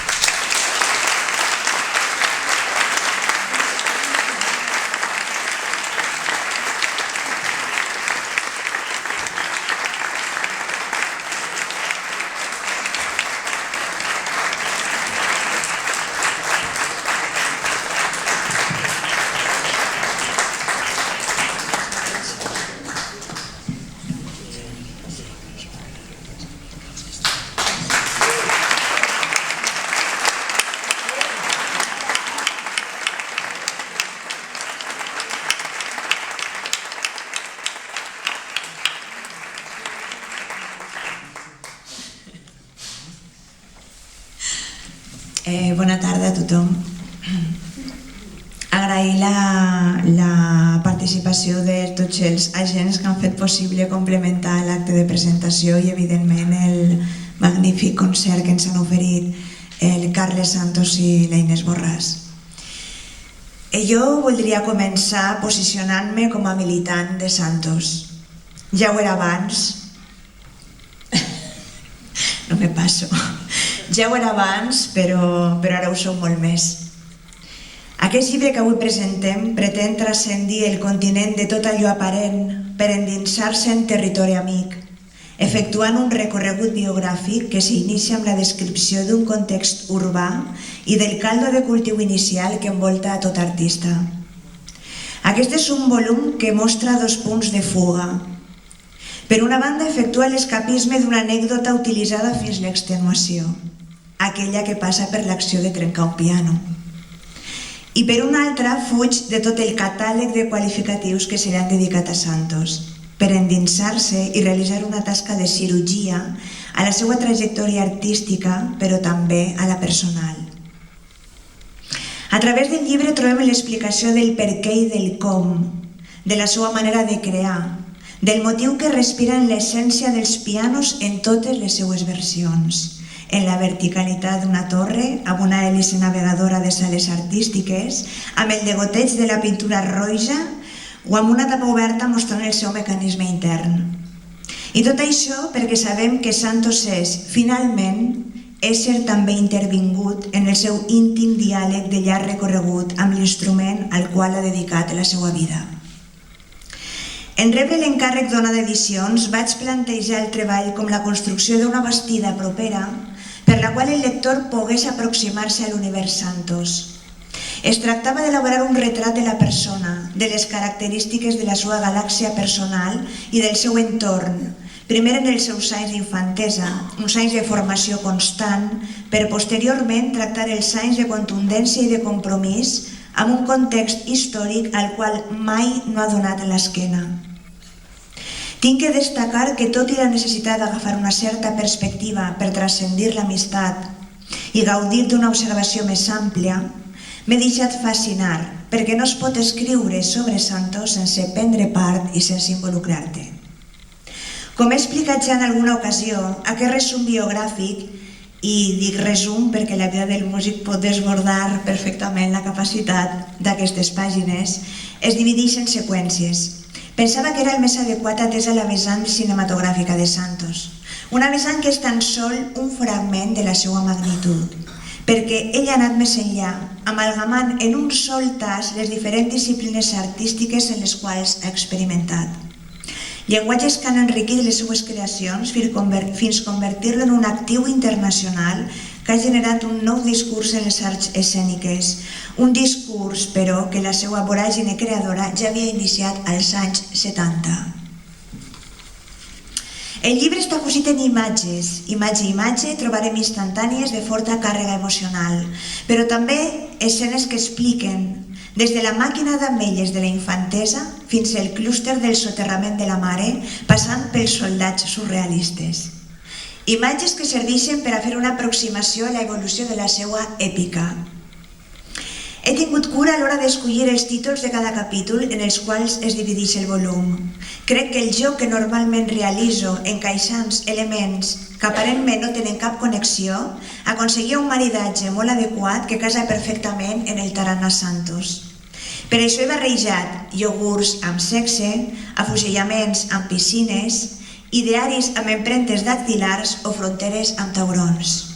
Bona tarda a tothom. Agrair la participació de tots els agents que han fet possible complementar l'acte de presentació i, evidentment, el magnífic concert que ens han oferit el Carles Santos i la Inés Borràs. Jo voldria començar posicionant-me com a militant de Santos. Ja ho era abans. No me passo. Ja ho era abans, però ara ho som molt més. Aquest llibre que avui presentem pretén transcendir el continent de tot allò aparent per endinsar-se en territori amic, efectuant un recorregut biogràfic que s'inicia amb la descripció d'un context urbà i del caldo de cultiu inicial que envolta a tot artista. Aquest és un volum que mostra dos punts de fuga. Per una banda, efectua l'escapisme d'una anècdota utilitzada fins l'extenuació, aquella que passa per l'acció de trencar un piano. I per una altra, fuig de tot el catàleg de qualificatius que se li han dedicat a Santos, per endinsar-se i realitzar una tasca de cirurgia a la seva trajectòria artística, però també a la personal. A través del llibre trobem l'explicació del per què i del com, de la seva manera de crear, del motiu que respira en l'essència dels pianos en totes les seues versions, en la verticalitat d'una torre, amb una hèlice navegadora de sales artístiques, amb el degoteig de la pintura roja o amb una tapa oberta mostrant el seu mecanisme intern. I tot això perquè sabem que Santos és, finalment, ésser també intervingut en el seu íntim diàleg de llarg recorregut amb l'instrument al qual ha dedicat la seva vida. En rebre l'encàrrec d'Ona d'Edicions vaig plantejar el treball com la construcció d'una bastida propera per la qual el lector pogués aproximar-se a l'univers Santos. Es tractava d'elaborar un retrat de la persona, de les característiques de la seva galàxia personal i del seu entorn, primer en els seus anys d'infantesa, uns anys de formació constant, per posteriorment tractar els anys de contundència i de compromís amb un context històric al qual mai no ha donat l'esquena. Tinc que destacar que tot i la necessitat d'agafar una certa perspectiva per transcendir l'amistat i gaudir d'una observació més àmplia, m'he deixat fascinar perquè no es pot escriure sobre Santos sense prendre part i sense involucrar-te. Com he explicat ja en alguna ocasió, aquest resum biogràfic, i dic resum perquè la vida del músic pot desbordar perfectament la capacitat d'aquestes pàgines, es divideix en seqüències. Pensava que era el més adequat atès a la vessant cinematogràfica de Santos. una vessant que és tan sol un fragment de la seva magnitud, perquè ell ha anat més enllà, amalgamant en un sol tas les diferents disciplines artístiques en les quals ha experimentat. Llenguatges que han enriquit les seues creacions fins a convertir-lo en un actiu internacional que ha generat un nou discurs en les arts escèniques, un discurs, però, que la seva voràgine creadora ja havia iniciat als anys 70. El llibre està cosit en imatges. Imatge a imatge trobarem instantànies de forta càrrega emocional, però també escenes que expliquen des de la màquina d'ametlles de la infantesa fins al clúster del soterrament de la mare, passant pels soldats surrealistes. Imatges que serveixen per a fer una aproximació a l'evolució de la seva èpica. He tingut cura a l'hora d'escollir els títols de cada capítol en els quals es divideix el volum. Crec que el joc que normalment realitzo encaixant elements que aparentment no tenen cap connexió aconseguia un maridatge molt adequat que casa perfectament en el Tarana Santos. Per això he barrejat iogurts amb sexe, afusellaments amb piscines, idearis amb empremtes dactilars o fronteres amb taurons.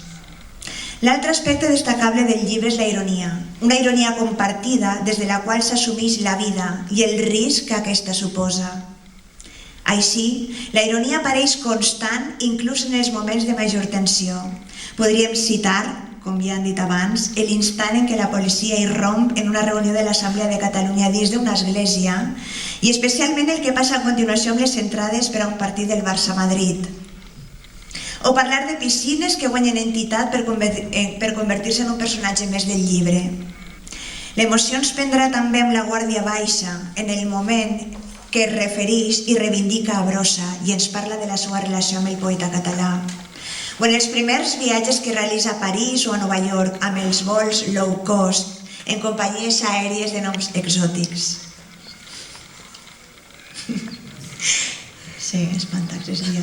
L'altre aspecte destacable del llibre és la ironia, una ironia compartida des de la qual s'assumeix la vida i el risc que aquesta suposa. Així, la ironia apareix constant inclús en els moments de major tensió. Podríem citar, com ja han dit abans, l'instant en què la policia irromp en una reunió de l'Assemblea de Catalunya dins d'una església i especialment el que passa a continuació amb les entrades per a un partit del Barça-Madrid. O parlar de piscines que guanyen entitat per convertir-se en un personatge més del llibre. L'emoció ens prendrà també amb la guàrdia baixa, en el moment que es refereix i reivindica a Brossa i ens parla de la seva relació amb el poeta català. O en els primers viatges que realitza a París o a Nova York amb els vols low cost en companyies aèries de noms exòtics. Sí, espantaxes ja.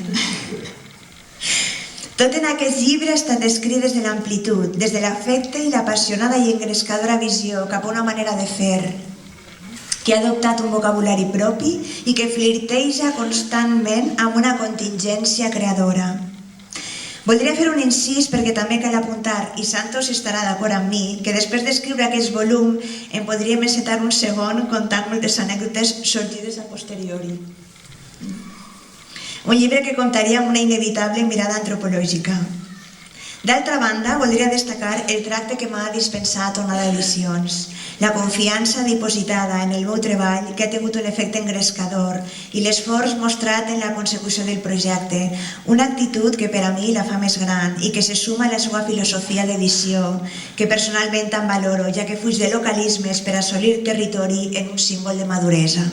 Tot en aquest llibre ha estat escrit des de l'amplitud, des de l'afecte i l'apassionada i engrescadora visió cap a una manera de fer, que ha adoptat un vocabulari propi i que flirteja constantment amb una contingència creadora. Voldria fer un incís perquè també cal apuntar, i Santos estarà d'acord amb mi, que després d'escriure aquest volum em podríem encetar un segon contant moltes anècdotes sorgides a posteriori. Un llibre que comptaria amb una inevitable mirada antropològica. D'altra banda, voldria destacar el tracte que m'ha dispensat Onada Edicions, la confiança dipositada en el meu treball que ha tingut un efecte engrescador i l'esforç mostrat en la consecució del projecte, una actitud que per a mi la fa més gran i que se suma a la seva filosofia d'edició, que personalment tan valoro, ja que fuig de localismes per assolir territori en un símbol de maduresa.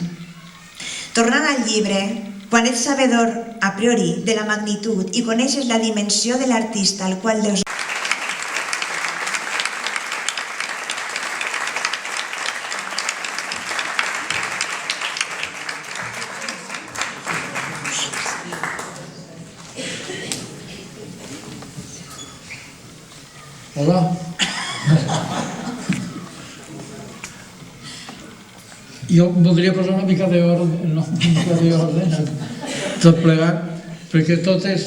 Tornant al llibre, quan ets sabedor, a priori, de la magnitud i coneixes la dimensió de l'artista al qual deus... Hola. Jo voldria posar una mica d'ordre, tot plegat, perquè de totes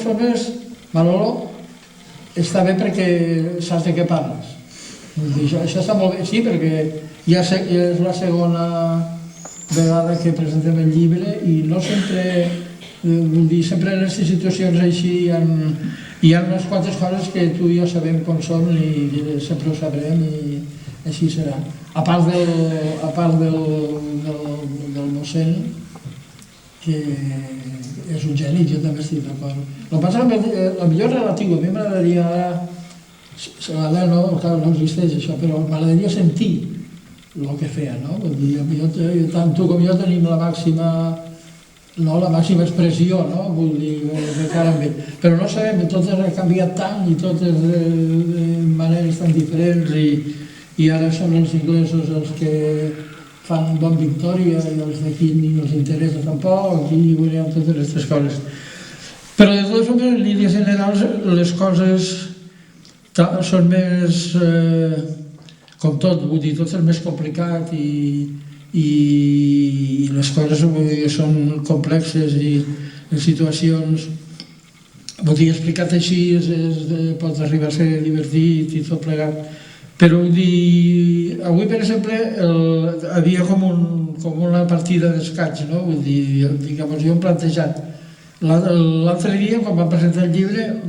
formes, Manolo, està bé perquè saps de què parles. Això està molt bé, sí, perquè ja és la segona vegada que presentem el llibre i no sempre, vull dir, sempre en aquestes situacions així hi ha unes quantes coses que tu i jo sabem com són i sempre ho sabrem i així serà. A part del mossèn, que és un geni, jo també estic d'acord. El que passa és que potser és relatiu, a mi m'agradaria ara, no existeix això, però m'agradaria sentir el que feia, no? Tant tu com jo tenim la màxima expressió, no? Vull dir, de cara amb ell. Però no sabem, tot ha canviat tant i totes de maneres tan diferents i ara són els inglesos els que fan bon Victòria i els d'aquí ni els interessa tampoc i veurem totes aquestes coses. Però de totes formes, en línies generals, les coses són més, com tot, vull dir, tot és més complicat i les coses són complexes i en situacions, vull dir, explicat així pot arribar a ser divertit i tot plegat, però vull dir, avui per exemple havia com una partida d'escaig, no? Vull dir, llavors jo hem plantejat, l'altre dia quan vam presentar el llibre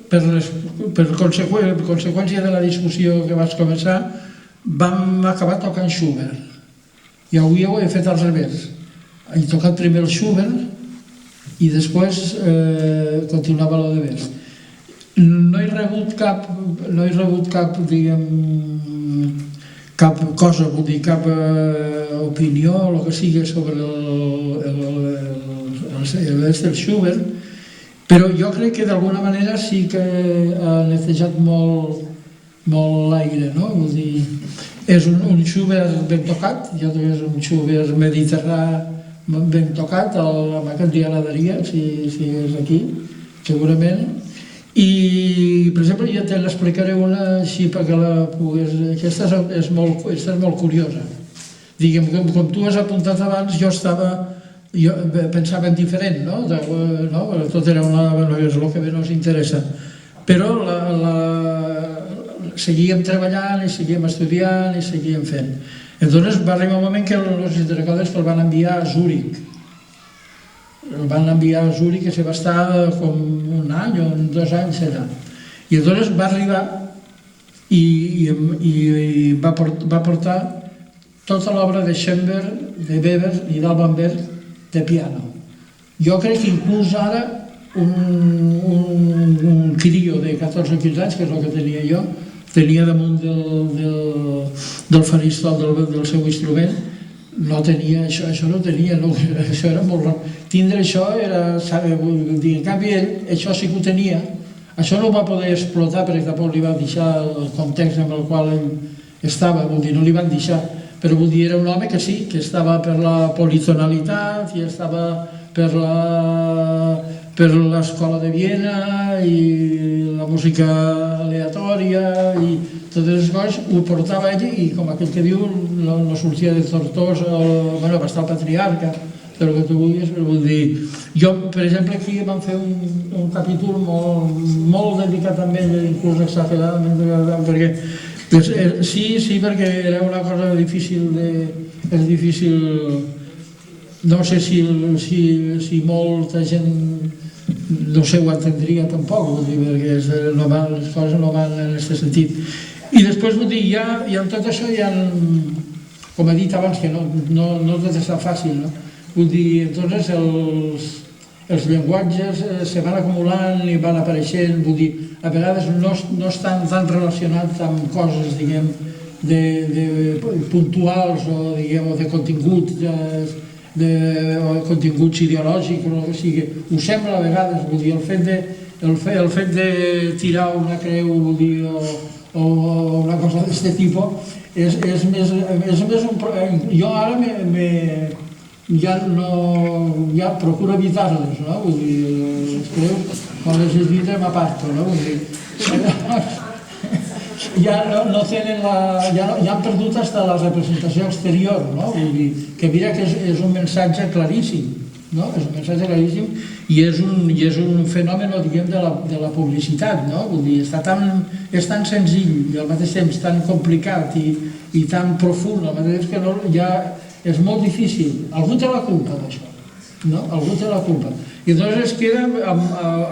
per conseqüència de la discussió que vaig començar vam acabar tocant Schubert i avui ho he fet al revés, he tocat primer el Schubert i després continuava lo de Best. No he rebut cap, diguem, cap cosa, vull dir, cap opinió o el que sigui sobre el Best del Schubert, però jo crec que d'alguna manera sí que ha netejat molt l'aire, no? Vull dir, és un Schubert ben tocat, jo crec que és un Schubert mediterrani ben tocat, amb aquest li agradaria, si és aquí, segurament. I, per exemple, jo te l'explicaré una així perquè la pugues... Aquesta és molt curiosa. Diguem, com tu has apuntat abans, jo pensava en diferent, no? Tot era és el que més ens interessa. Però seguíem treballant i seguíem estudiant i seguíem fent. Entonces va arribar un moment que els intercalers el van enviar a Zúrich. El van enviar a Zúrich, que se va estar com un any o 2 anys allà. I entonces va arribar i va portar tota l'obra de Schoenberg, de Weber i d'Alban Berg de piano. Jo crec que inclús ara un crio de 14 o 15 anys, que és el que tenia jo, tenia damunt del faristol del seu instrument, no tenia, això no tenia, això era molt raro. Tindre això era, en canvi ell, això sí que ho tenia, això no ho va poder explotar perquè tampoc li van deixar el context en el qual ell estava, vull dir, no li van deixar, però vull dir, era un home que sí, que estava per la politonalitat i estava per l'escola de Viena i la música aleatòria i totes les coses, ho portava ell i com aquell que diu no sortia de Tortosa, va estar el patriarca, del que tu vulguis, però vull dir, jo per exemple aquí vam fer un capítol molt dedicat a ell, inclús exageradament, perquè sí, perquè era una cosa difícil, és difícil, no sé si molta gent no sé, ho entendria tampoc, vull dir, perquè les coses no van en aquest sentit. I després, vull dir, ja en tot això, com he dit abans, que no tot és tan fàcil, no? Vull dir, entonces els llenguatges se van acumulant i van apareixent, vull dir, a vegades no estan tan relacionats amb coses, diguem, puntuals o, diguem, de continguts, de continguts ideològics o el que sigui. Ho sembla a vegades, vull dir, el fet de tirar una creu, vull dir, o una cosa d'aquest tipus, és més un... Jo ara ja procuro evitar-les, no? Vull dir, les creus, quan les evito m'aparto, no? Vull dir, ja no tenen ja han perdut fins la representació exterior, no? Vull dir, que mira que és un missatge claríssim, no? És un missatge claríssim i és un fenomen, diguem, de la publicitat, no? Vull dir, és tan senzill i al mateix temps tan complicat i tan profund, al mateix temps que ja és molt difícil. Algú té la culpa d'això, no? Algú té la culpa. I llavors es queda,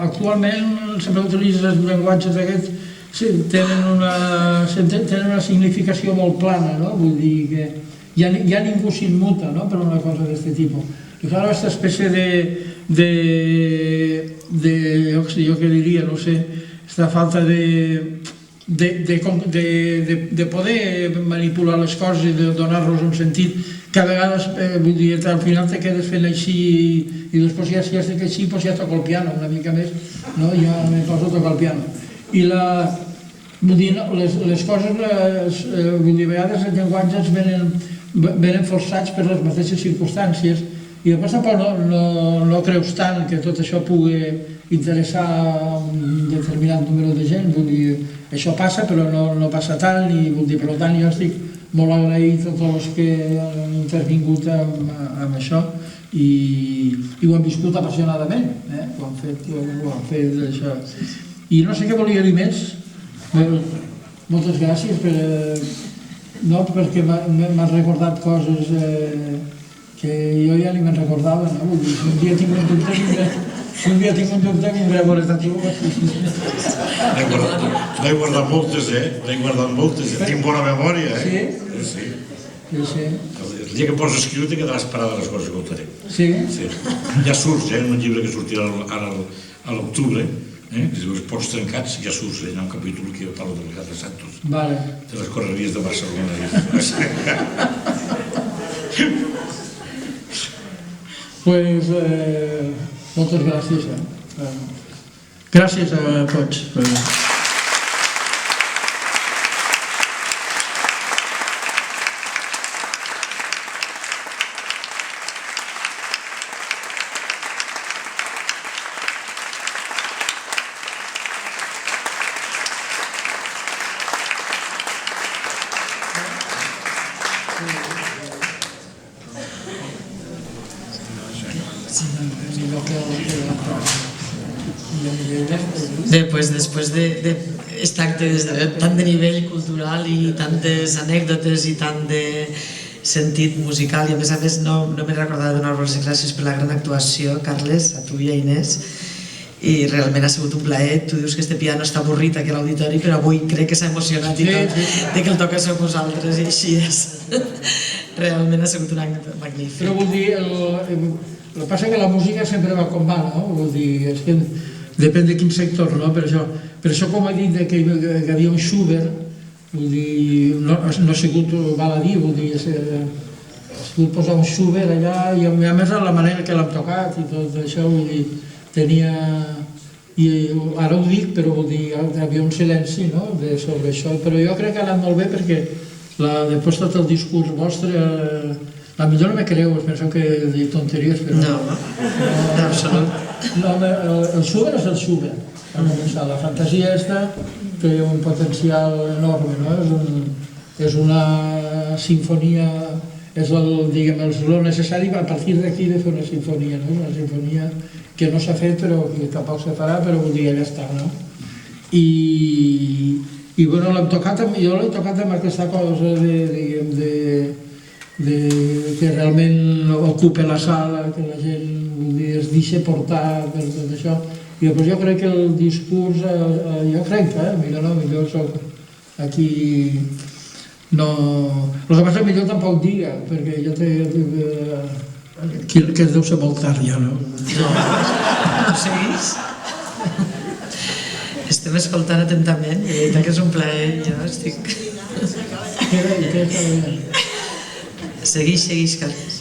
actualment, sempre utilitzes els llenguatges aquests, tenen una significació molt plana, no? Vull dir que ja ningú s'immuta per una cosa d'aquest tipus. I clar, aquesta espècie jo què diria, no sé, aquesta falta de poder manipular les coses i de donar-los un sentit que a vegades, vull dir, al final te quedes fent així i després ja si has de que així, doncs ja toco el piano una mica més, no? Ja me poso a tocar el piano. I vull dir, les coses, vull dir, a vegades els llenguatges venen forçats per les mateixes circumstàncies i després tampoc no creus tant que tot això pugui interessar a un determinat número de gent, vull dir, això passa però no passa tant i vull dir, per tant jo estic molt agraït a tots els que han intervingut amb això i ho han viscut apassionadament, ho han fet això. I no sé què volia dir més. Moltes gràcies perquè m'has recordat coses que jo ja ni me'n recordava, no? Si un dia tinc un dubte, vindré a veure tu. N'he guardat moltes, N'he guardat moltes. Tinc bona memòria, Sí? Sí. El dia que em pots escriure te quedaràs parada de les coses que contaré. Sí? Sí. Ja surts, en un llibre que sortirà ara a l'octubre, que es diu Els Ports Trencats, ja surts, hi ha un capítol que jo parlo del Gat de Santos, de les correries de Barcelona. Pues, moltes gràcies. Gràcies a tots. Bé, pues després d'aquest acte tant de nivell cultural i tantes anècdotes i tant de sentit musical, i a més no m'he recordat de donar-vos les gràcies per la gran actuació, Carles, a tu i a Inés, i realment ha sigut un plaer. Tu dius que este piano està avorrit aquí a l'auditori, però avui crec que s'ha emocionat i tot de que el toquéssiu vosaltres, i així és. Realment ha sigut un acte magnífic. Però vull dir, el que passa és que la música sempre va com va, no? Vull dir, és que depèn de quin sector, no? Per això com he dit que hi havia un Schubert, vull dir, no ha sigut baladí, vull dir, ha sigut posar un Schubert allà, i a més la manera que l'hem tocat i tot això, vull dir, tenia... I ara ho dic, però vull dir, hi havia un silenci sobre això, però jo crec que ha anat molt bé perquè després tot el discurs vostre, la millor no me creu, es penseu que dic tonteries, però... No, en absolut. El Schubert és el Schubert. La fantasia aquesta té un potencial enorme, no? És una sinfonia, és el necessari a partir d'aquí de fer una sinfonia, no? Una sinfonia que no s'ha fet però que tampoc se farà, però un dia ja està, no? I bueno, jo l'he tocat amb aquesta cosa que realment ocupa la sala, que la gent es deixa portar per tot això. I després jo crec que el discurs, jo crec, millor soc aquí... No... El que passa que millor tampoc diga, perquè jo que deu ser molt tard ja, no? No seguís? Estem escoltant atentament, i veritat que és un plaer, jo estic... Segueix, Carles.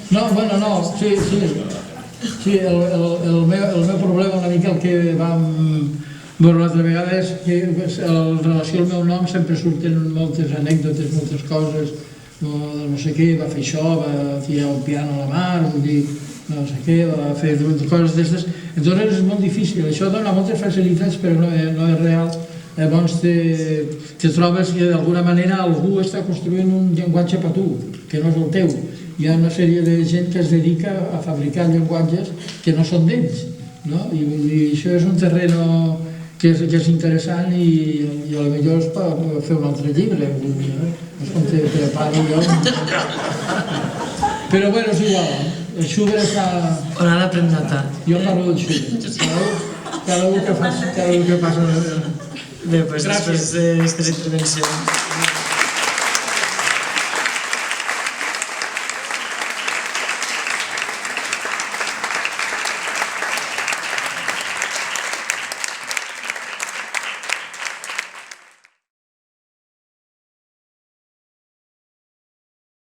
No, sí, el meu problema una mica el que vam veure l'altra vegada és que en relació al meu nom sempre surten moltes anècdotes, moltes coses, no sé què, va fer això, va tirar un piano a la mar, vull dir, no sé què, va fer coses d'aquestes. Entonces és molt difícil, això dona moltes facilitats però no és real. Llavors te trobes que d'alguna manera algú està construint un llenguatge per tu, que no és el teu. Hi ha una sèrie de gent que es dedica a fabricar llenguatges que no són d'ells, no? I això és un terreny que és interessant i potser es pot fer un altre llibre, és com te preparo jo. Però bueno, és igual, el Schubert està... On ha de prendre nota. Jo parlo del Schubert, cada un que passa... Bé, doncs després d'aquestes intervencions...